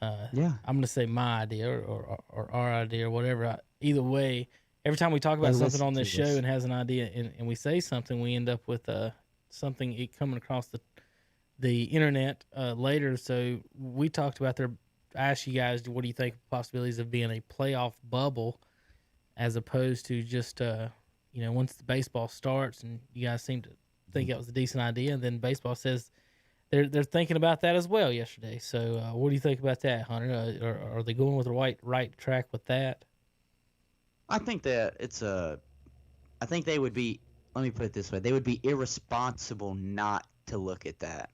Yeah. I'm going to say my idea or our idea or whatever. Either way, every time we talk about something on this show and has an idea and we say something, we end up with something coming across the internet later. So we talked about I asked you guys, what do you think of possibilities of being a playoff bubble as opposed to just, once the baseball starts, and you guys seem to think that was a decent idea. And then baseball says they're thinking about that as well yesterday. So what do you think about that, Hunter? Are they going with the right track with that? I think that I think they would be, let me put it this way, they would be irresponsible not to look at that.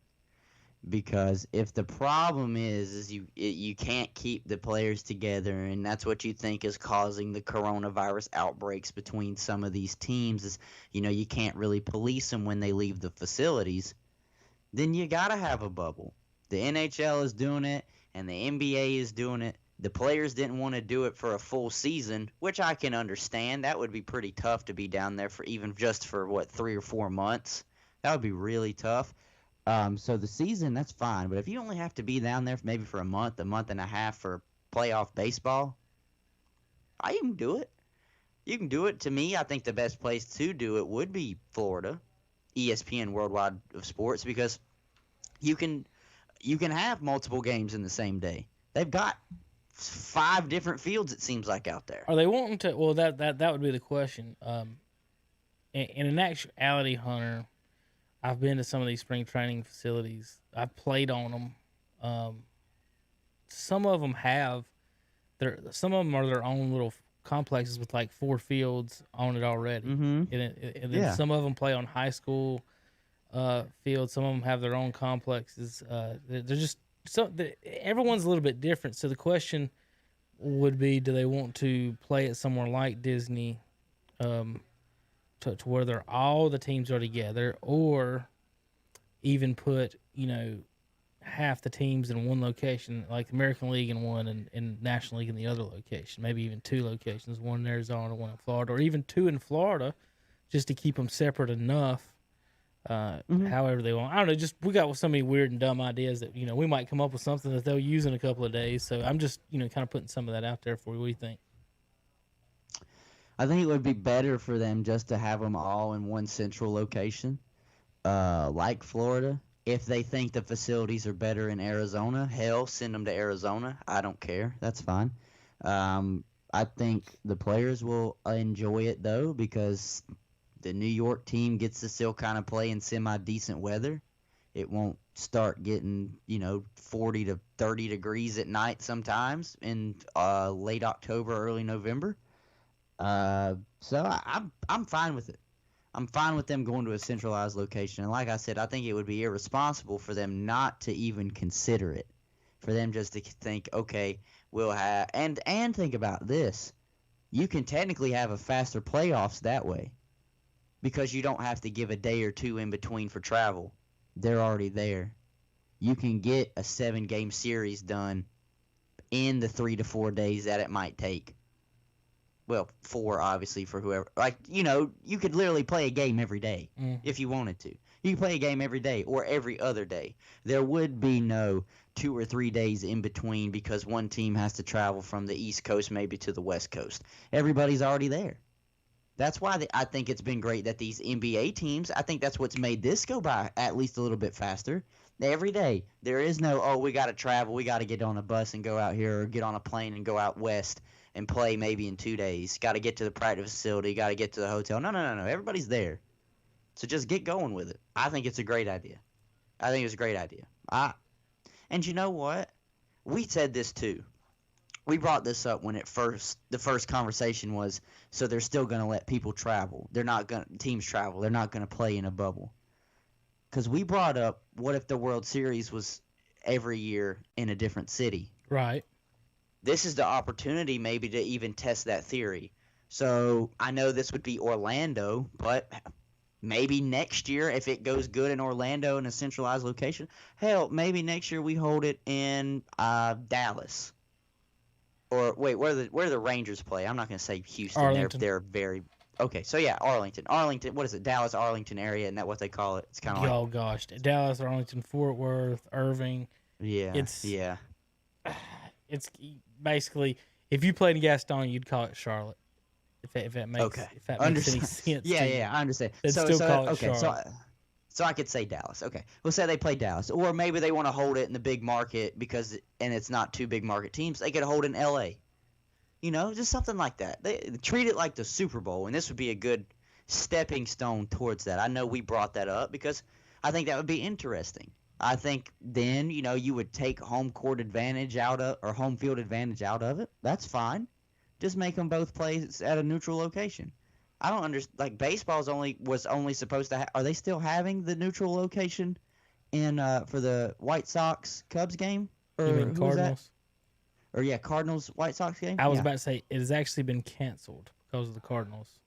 Because if the problem is you can't keep the players together, and that's what you think is causing the coronavirus outbreaks between some of these teams, is you can't really police them when they leave the facilities, then you got to have a bubble. The NHL is doing it, and the NBA is doing it. The players didn't want to do it for a full season, which I can understand. That would be pretty tough to be down there for even just for 3 or 4 months. That would be really tough. So the season, that's fine. But if you only have to be down there maybe for a month and a half for playoff baseball, you can do it. You can do it. To me, I think the best place to do it would be Florida, ESPN Worldwide of Sports, because you can have multiple games in the same day. They've got 5 different fields, it seems like, out there. Are they wanting to? Well, that would be the question. In an actuality, Hunter, I've been to some of these spring training facilities. I've played on them. Some of them are their own little complexes with like 4 fields on it already. Mm-hmm. And then some of them play on high school fields. Some of them have their own complexes. They're just everyone's a little bit different. So the question would be, do they want to play it somewhere like Disney, to where all the teams are together, or even put half the teams in one location, like the American League in one and National League in the other location, maybe even 2 locations, one in Arizona, one in Florida, or even 2 in Florida, just to keep them separate enough. However they want. I don't know. Just we got so many weird and dumb ideas that we might come up with something that they'll use in a couple of days. So I'm just kind of putting some of that out there for you. What do you think? I think it would be better for them just to have them all in one central location, like Florida. If they think the facilities are better in Arizona, hell, send them to Arizona. I don't care. That's fine. I think the players will enjoy it, though, because the New York team gets to still kind of play in semi-decent weather. It won't start getting, 40 to 30 degrees at night sometimes in late October, early November. So I'm fine with it. I'm fine with them going to a centralized location. And like I said, I think it would be irresponsible for them not to even consider it. For them just to think, okay, we'll have – and think about this. You can technically have a faster playoffs that way because you don't have to give a day or two in between for travel. They're already there. You can get a 7-game series done in the 3 to 4 days that it might take. Well, 4 obviously for whoever. You could literally play a game every day if you wanted to. You could play a game every day or every other day. There would be no 2 or 3 days in between because one team has to travel from the East Coast maybe to the West Coast. Everybody's already there. That's why I think it's been great that these NBA teams, I think that's what's made this go by at least a little bit faster. Every day, there is no, we got to travel, we got to get on a bus and go out here or get on a plane and go out west and play maybe in 2 days. Got to get to the practice facility, got to get to the hotel. No. Everybody's there. So just get going with it. I think it's a great idea. And you know what? We said this too. We brought this up when the first conversation was, so they're still going to let people travel. Teams travel. They're not going to play in a bubble. Because we brought up, what if the World Series was every year in a different city? Right. This is the opportunity maybe to even test that theory. So I know this would be Orlando, but maybe next year, if it goes good in Orlando in a centralized location, hell, maybe next year we hold it in Dallas. Or wait, where do the Rangers play? I'm not going to say Houston. Arlington. They're very okay. So yeah, Arlington. What is it? Dallas, Arlington area, isn't that what they call it? It's kind of like. Oh gosh, Dallas, Arlington, Fort Worth, Irving. Yeah. It's basically if you played in Gaston, you'd call it Charlotte. If that makes any sense. Yeah, I understand. They'd still call it Charlotte. So I could say Dallas. Okay, we'll say they play Dallas, or maybe they want to hold it in the big market and it's not 2 big market teams. They could hold it in L.A. Just something like that. They treat it like the Super Bowl, and this would be a good stepping stone towards that. I know we brought that up because I think that would be interesting. I think then you would take home field advantage out of it. That's fine. Just make them both play at a neutral location. I don't understand. Like baseball was only supposed to. Are they still having the neutral location in for the White Sox Cubs game? Or you mean Cardinals? Or Cardinals White Sox game. I was about to say it has actually been canceled because of the Cardinals.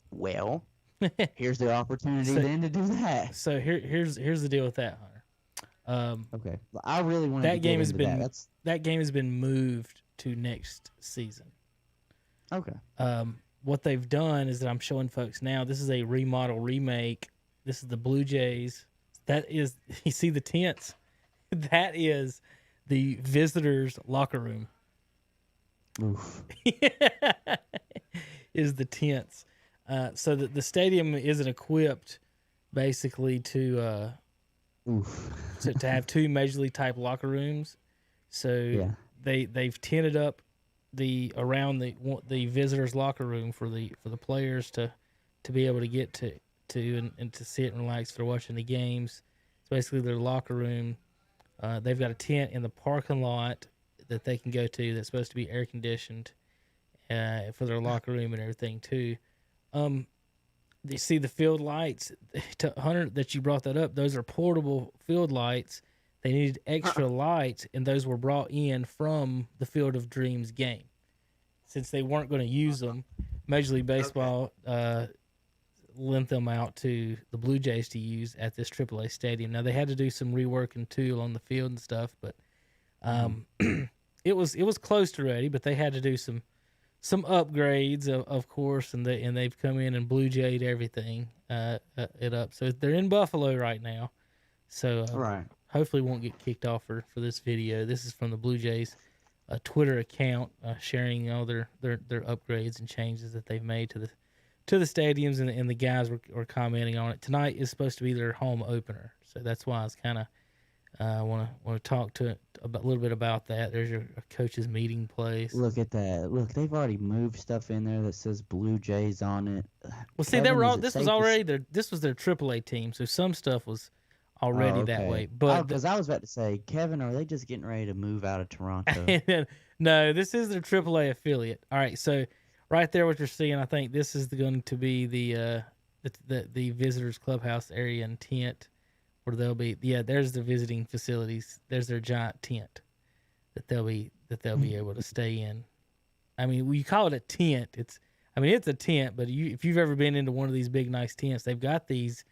Well, here's the opportunity then to do that. So here's the deal with that, Hunter. Okay, I really want that game has been that game has been moved to next season. Okay. What they've done is that I'm showing folks now. This is a remake. This is the Blue Jays. That is, you see the tents. That is the visitors' locker room. Oof. Is the tents. So that the stadium isn't equipped, basically to have 2 major league type locker rooms. So they've tented up around the visitors' locker room for the players to be able to get to and to sit and relax if they're watching the games. It's basically their locker room. They've got a tent in the parking lot that they can go to that's supposed to be air conditioned for their locker room and everything too. You see the field lights, Hunter, that you brought that up. Those are portable field lights. They needed extra lights, and those were brought in from the Field of Dreams game. Since they weren't going to use them, Major League Baseball lent them out to the Blue Jays to use at this AAA stadium. Now, they had to do some reworking, too, on the field and stuff, but it was close to ready, but they had to do some upgrades, of course, and they've come in and Blue Jayed everything it up. So they're in Buffalo right now. So hopefully won't get kicked off for this video. This is from the Blue Jays Twitter account, sharing all their upgrades and changes that they've made to the stadiums, and the guys were commenting on it. Tonight is supposed to be their home opener, so that's why I was kind of I want to talk a little bit about that. There's your coach's meeting place. Look at that. Look, they've already moved stuff in there that says Blue Jays on it. Well, see, this was already this was their AAA team, so some stuff was already that way. But because I was about to say, Kevin, are they just getting ready to move out of Toronto? no, this is their AAA affiliate. All right, so right there, what you're seeing, I think this is going to be the visitors clubhouse area and tent, where they'll be. Yeah, there's the visiting facilities. There's their giant tent that they'll be able to stay in. I mean, we call it a tent. It's a tent, but if you've ever been into one of these big nice tents, they've got these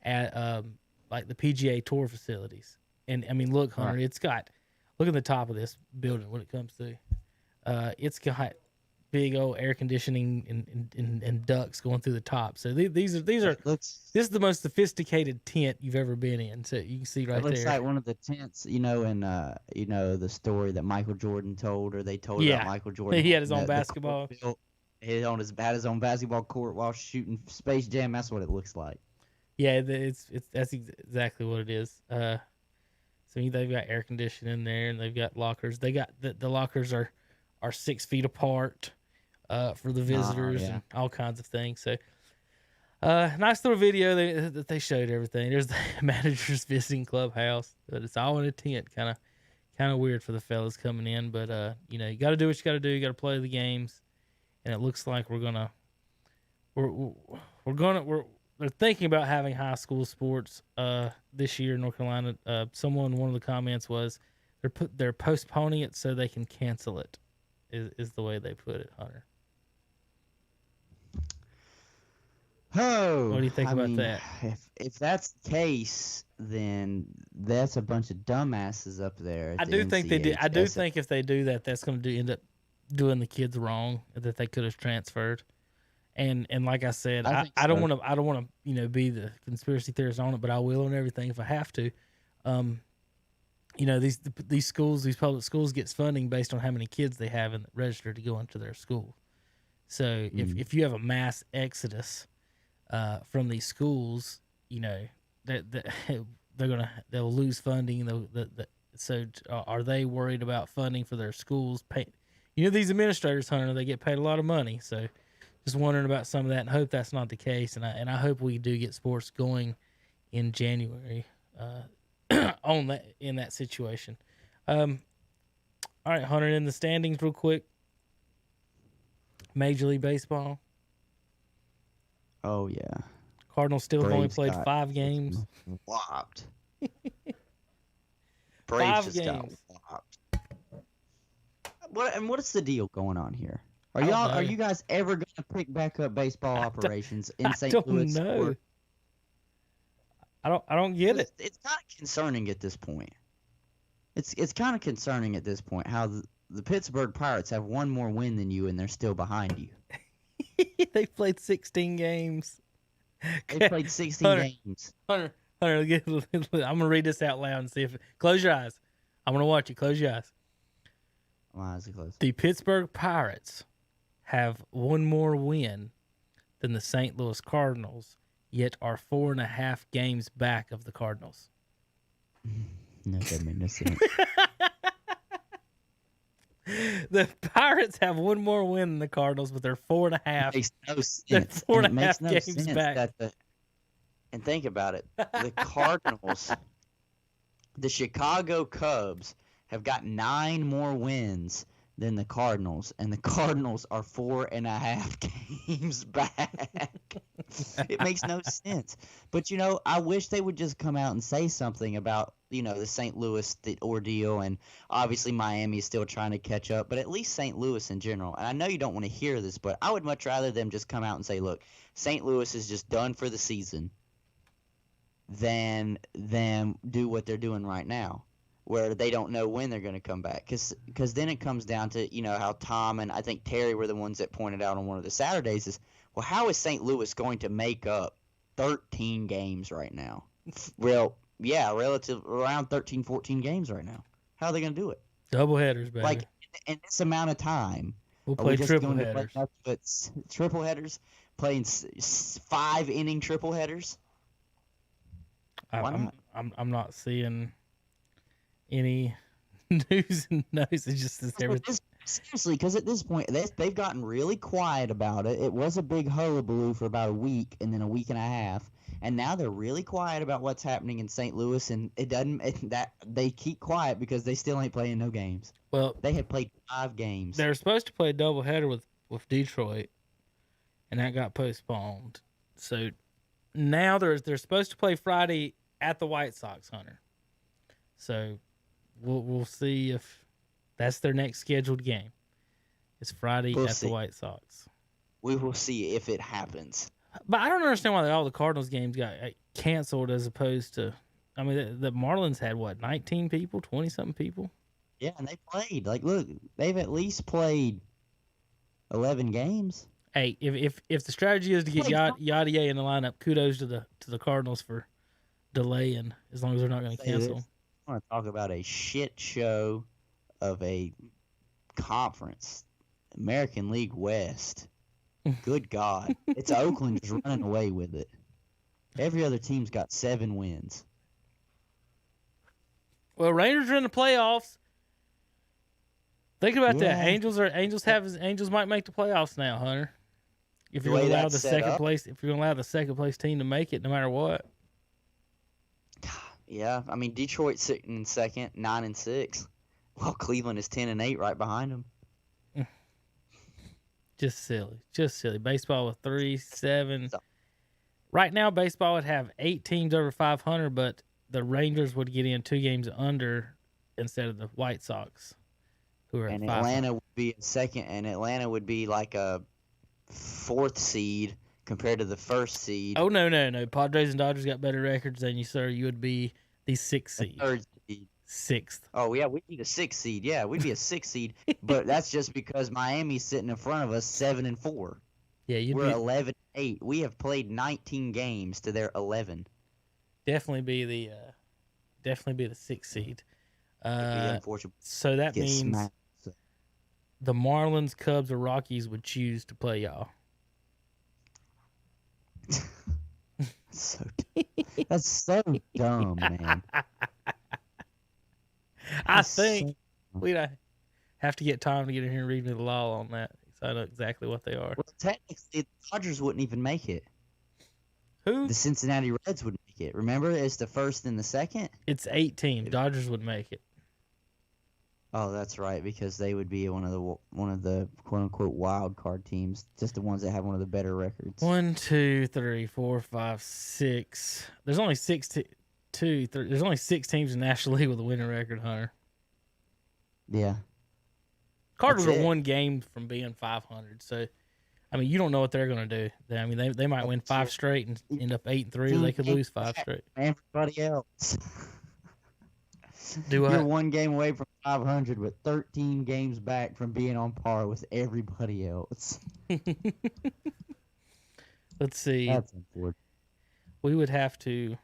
at like the PGA Tour facilities. And I mean, look, Hunter, look at the top of this building when it comes to. It's got big old air conditioning and ducts going through the top. So this is the most sophisticated tent you've ever been in. So you can see right there. It looks like one of the tents, in the story that Michael Jordan told, or they told about Michael Jordan. He had his own basketball. He had his own basketball court while shooting Space Jam. That's what it looks like. Yeah, that's exactly what it is. So they've got air conditioning in there, and they've got lockers. They got the lockers are 6 feet apart for the visitors and all kinds of things. So nice little video that they showed everything. There's the manager's visiting clubhouse, but it's all in a tent. Kind of weird for the fellas coming in, but you got to do what you got to do. You got to play the games, and it looks like they're thinking about having high school sports this year in North Carolina. One of the comments was they're postponing it so they can cancel it. Is the way they put it, Hunter. Oh, what do you think about that? If that's the case, then that's a bunch of dumbasses up there. I do think they did. I do think if they do that, that's going to end up doing the kids wrong that they could have transferred. And like I said, I don't want to be the conspiracy theorist on it, but I will on everything if I have to. These schools, these public schools, gets funding based on how many kids they have registered to go into their school. So if you have a mass exodus from these schools, they'll lose funding. So are they worried about funding for their schools? These administrators, Hunter, they get paid a lot of money. So just wondering about some of that, and hope that's not the case. And I hope we do get sports going in January. In that situation. All right, Hunter, in the standings real quick. Major League Baseball. Oh, yeah. Cardinals still have only played 5 games. Whopped. Braves just got whopped. What's the deal going on here? Are you guys ever going to pick back up baseball operations in St. Louis? No. I don't get it. It's kind of concerning at this point. It's kind of concerning at this point how the Pittsburgh Pirates have one more win than you, and they're still behind you. They played 16 games. They played 16 games. Hunter, I'm gonna read this out loud and see if close your eyes. I'm gonna watch you. Close your eyes. My eyes are closed. The Pittsburgh Pirates have one more win than the St. Louis Cardinals, yet are 4.5 games back of the Cardinals. No, that made no sense. The Pirates have one more win than the Cardinals, but they're 4.5. Makes no sense. They're 4.5 games back. And think about it. The Cardinals, the Chicago Cubs have got 9 more wins than the Cardinals, and the Cardinals are 4.5 games back. It makes no sense. But, I wish they would just come out and say something about, the St. Louis ordeal, and obviously Miami is still trying to catch up, but at least St. Louis in general. And I know you don't want to hear this, but I would much rather them just come out and say, look, St. Louis is just done for the season than them do what they're doing right now, where they don't know when they're going to come back. Because then it comes down to, how Tom and I think Terry were the ones that pointed out on one of the Saturdays is, well, how is St. Louis going to make up 13 games right now? Relative around 13, 14 games right now. How are they going to do it? Double headers, baby. Like, in this amount of time. We'll play triple headers. Triple headers? Playing 5-inning triple headers? I'm not seeing any news and no's. It's just this everything. Seriously, because at this point, they've gotten really quiet about it. It was a big hullabaloo for about a week and then a week and a half. And now they're really quiet about what's happening in St. Louis, and they keep quiet because they still ain't playing no games. Well, they had played 5 games. They're supposed to play a doubleheader with Detroit, and that got postponed. So now they're supposed to play Friday at the White Sox, Hunter. So we'll see if that's their next scheduled game. It's Friday the White Sox. We will see if it happens. But I don't understand why all the Cardinals games got canceled as opposed to. I mean, the Marlins had what, 19 people, 20-something people? Yeah, and they played. Like, look, they've at least played 11 games. Hey, if the strategy is to get Yadier in the lineup, kudos to the Cardinals for delaying, as long as they're not going to cancel. I want to talk about a shit show of a conference, American League West. Good God. It's Oakland just running away with it. Every other team's got 7 wins. Well, Rangers are in the playoffs. Think about that. Angels might make the playoffs now, Hunter. If you're allow the second place, team to make it, no matter what. Yeah, I mean Detroit's sitting in second, 9-6, while Cleveland is 10-8, right behind them. Just silly. Baseball with 3-7. Right now, baseball would have 8 teams over 500, but the Rangers would get in 2 games under instead of the White Sox, who are at 500. Atlanta would be second, and Atlanta would be like a 4th seed compared to the 1st seed. Oh no! Padres and Dodgers got better records than you, sir. You would be the 6th seed. 3rd seed. 6th. Oh yeah, we'd be the 6th seed. Yeah, we'd be a 6th seed, but that's just because Miami's sitting in front of us 7-4. Yeah, we're 11-8. We have played 19 games to their 11. Definitely be the 6th seed. So that means the Marlins, Cubs, or Rockies would choose to play y'all. That's so dumb, man. I think we'd have to get Tom to get in here and read me the law on that, so I know exactly what they are. Well, technically, the Dodgers wouldn't even make it. Who? The Cincinnati Reds would make it. Remember, it's the 1st and the 2nd? It's 8 teams. Dodgers would make it. Oh, that's right, because they would be one of the quote unquote wild card teams, just the ones that have one of the better records. 1, 2, 3, 4, 5, 6. There's only 6 there's only 6 teams in the National League with a winning record, Hunter. Yeah. Cardinals are 1 game from being 500, so I mean, you don't know what they're going to do. I mean, they might win 5 straight and end up 8-3. They could lose 5 straight. Everybody else. You're 1 game away from 500, but 13 games back from being on par with everybody else. Let's see. That's important. We would have to.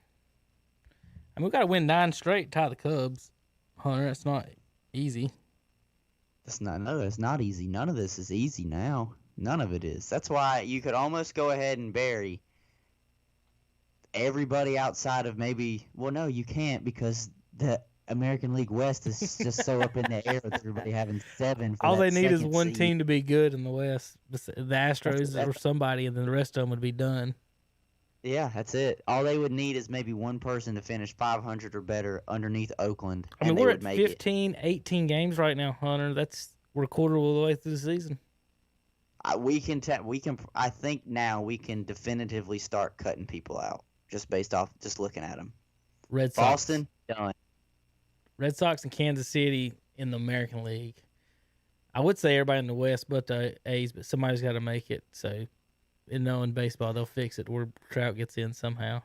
I mean, we got to win 9 straight, tie the Cubs. Hunter, that's not easy. It's not easy. None of this is easy now. None of it is. That's why you could almost go ahead and bury everybody outside of maybe. Well, no, you can't, because the American League West is just so up in the air with everybody having 7. All they need is 1 team to be good in the West, the Astros or somebody, and then the rest of them would be done. Yeah, that's it. All they would need is maybe 1 person to finish 500 or better underneath Oakland. I mean, we're at 15, 18 games right now, Hunter. We're a quarter of the way through the season. I think now we can definitively start cutting people out just based off just looking at them. Red Sox. Boston, done. Red Sox and Kansas City in the American League. I would say everybody in the West but the A's, but somebody's got to make it. So, in baseball, they'll fix it where Trout gets in somehow.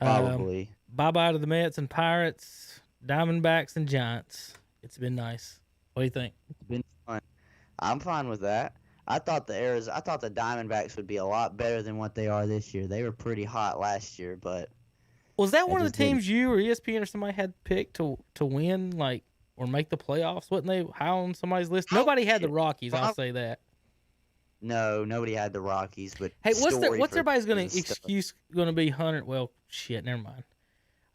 Probably. Bye-bye to the Mets and Pirates, Diamondbacks and Giants. It's been nice. What do you think? It's been fun. I'm fine with that. I thought the Diamondbacks would be a lot better than what they are this year. They were pretty hot last year, but was that one of the teams you or ESPN or somebody had picked to win, or make the playoffs? Wasn't they high on somebody's list? Nobody had the Rockies. I'll say that. No, nobody had the Rockies. But hey, what's everybody's excuse going to be, Hunter? Well, shit, never mind.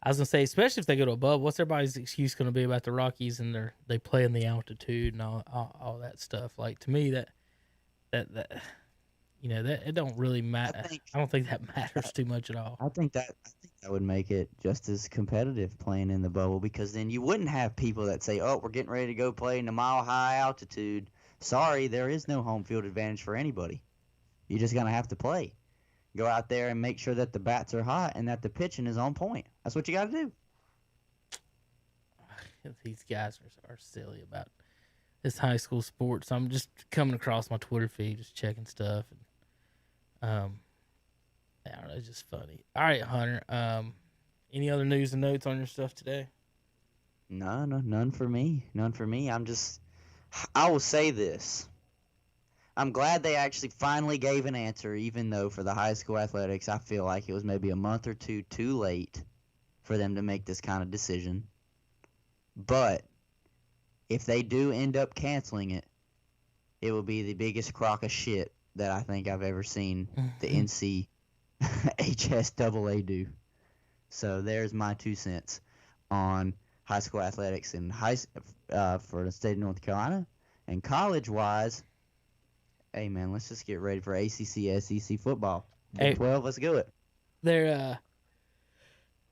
I was gonna say, especially if they go to a bubble, what's everybody's excuse gonna be about the Rockies and they play in the altitude and all that stuff? Like, to me, that that it don't really matter. I don't think that matters too much at all. I think that would make it just as competitive playing in the bubble, because then you wouldn't have people that say, "Oh, we're getting ready to go play in a mile-high altitude." Sorry, there is no home field advantage for anybody. You're just gonna have to play. Go out there and make sure that the bats are hot and that the pitching is on point. That's what you got to do. These guys are silly about this high school sports. I'm just coming across my Twitter feed, just checking stuff, and I don't know, it's just funny. All right, Hunter. Any other news and notes on your stuff today? No, none for me. None for me. I will say this. I'm glad they actually finally gave an answer, even though for the high school athletics, I feel like it was maybe a month or two too late for them to make this kind of decision. But if they do end up canceling it, it will be the biggest crock of shit that I think I've ever seen the NCAAF do. So there's my 2 cents on high school athletics and for the state of North Carolina. And college-wise, hey, man, let's just get ready for ACC, SEC football. Big 12, let's do it. They're,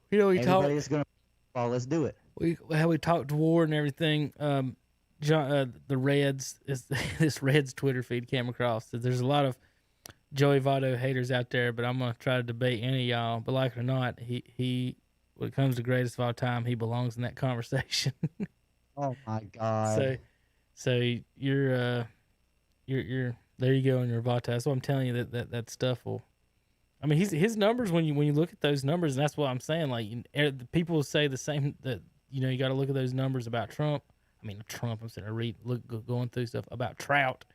we Everybody that's going to football, let's do it. We talked war and everything. The Reds, this Reds Twitter feed came across that there's a lot of Joey Votto haters out there, but I'm going to try to debate any of y'all. But like it or not, he when it comes to greatest of all time, he belongs in that conversation. Oh, my God. So you're there you go in your Votto. That's what I'm telling you, that stuff will. I mean, his numbers, when you look at those numbers, and that's what I'm saying. Like, people will say the same, that you got to look at those numbers about Trump. I mean, Trump. I'm sitting there going through stuff about Trout.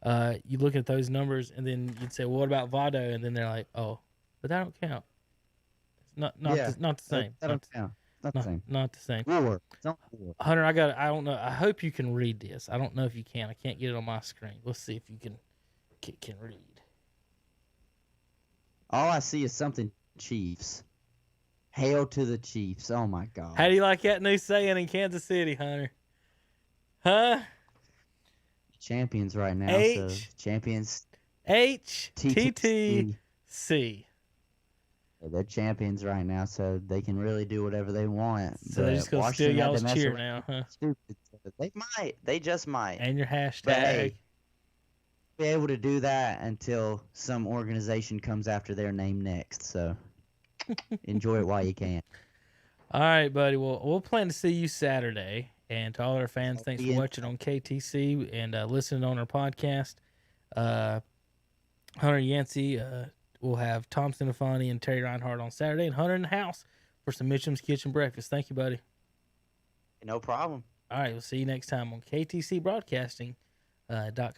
You look at those numbers, and then you'd say, well, "What about Votto?" And then they're like, "Oh, but that don't count. It's not the same. That don't count. Not the same. Not the same." War. It's not war. Hunter, I don't know. I hope you can read this. I don't know if you can. I can't get it on my screen. Let's see if you can read. All I see is something Chiefs. Hail to the Chiefs. Oh, my God. How do you like that new saying in Kansas City, Hunter? Huh? Champions right now. So champions. HTTC. They're champions right now, so they can really do whatever they want. So they're just going to steal y'all's cheer now, huh? Stupid. They might. They just might. And your hashtag. But hey, be able to do that until some organization comes after their name next. So enjoy it while you can. All right, buddy. Well, we'll plan to see you Saturday. And to all our fans, thanks for watching on KTC and listening on our podcast. Hunter Yancey, we'll have Tom Sinafani and Terry Reinhardt on Saturday, and Hunter in the house for some Mitchum's Kitchen breakfast. Thank you, buddy. No problem. All right, we'll see you next time on KTC Broadcasting.com.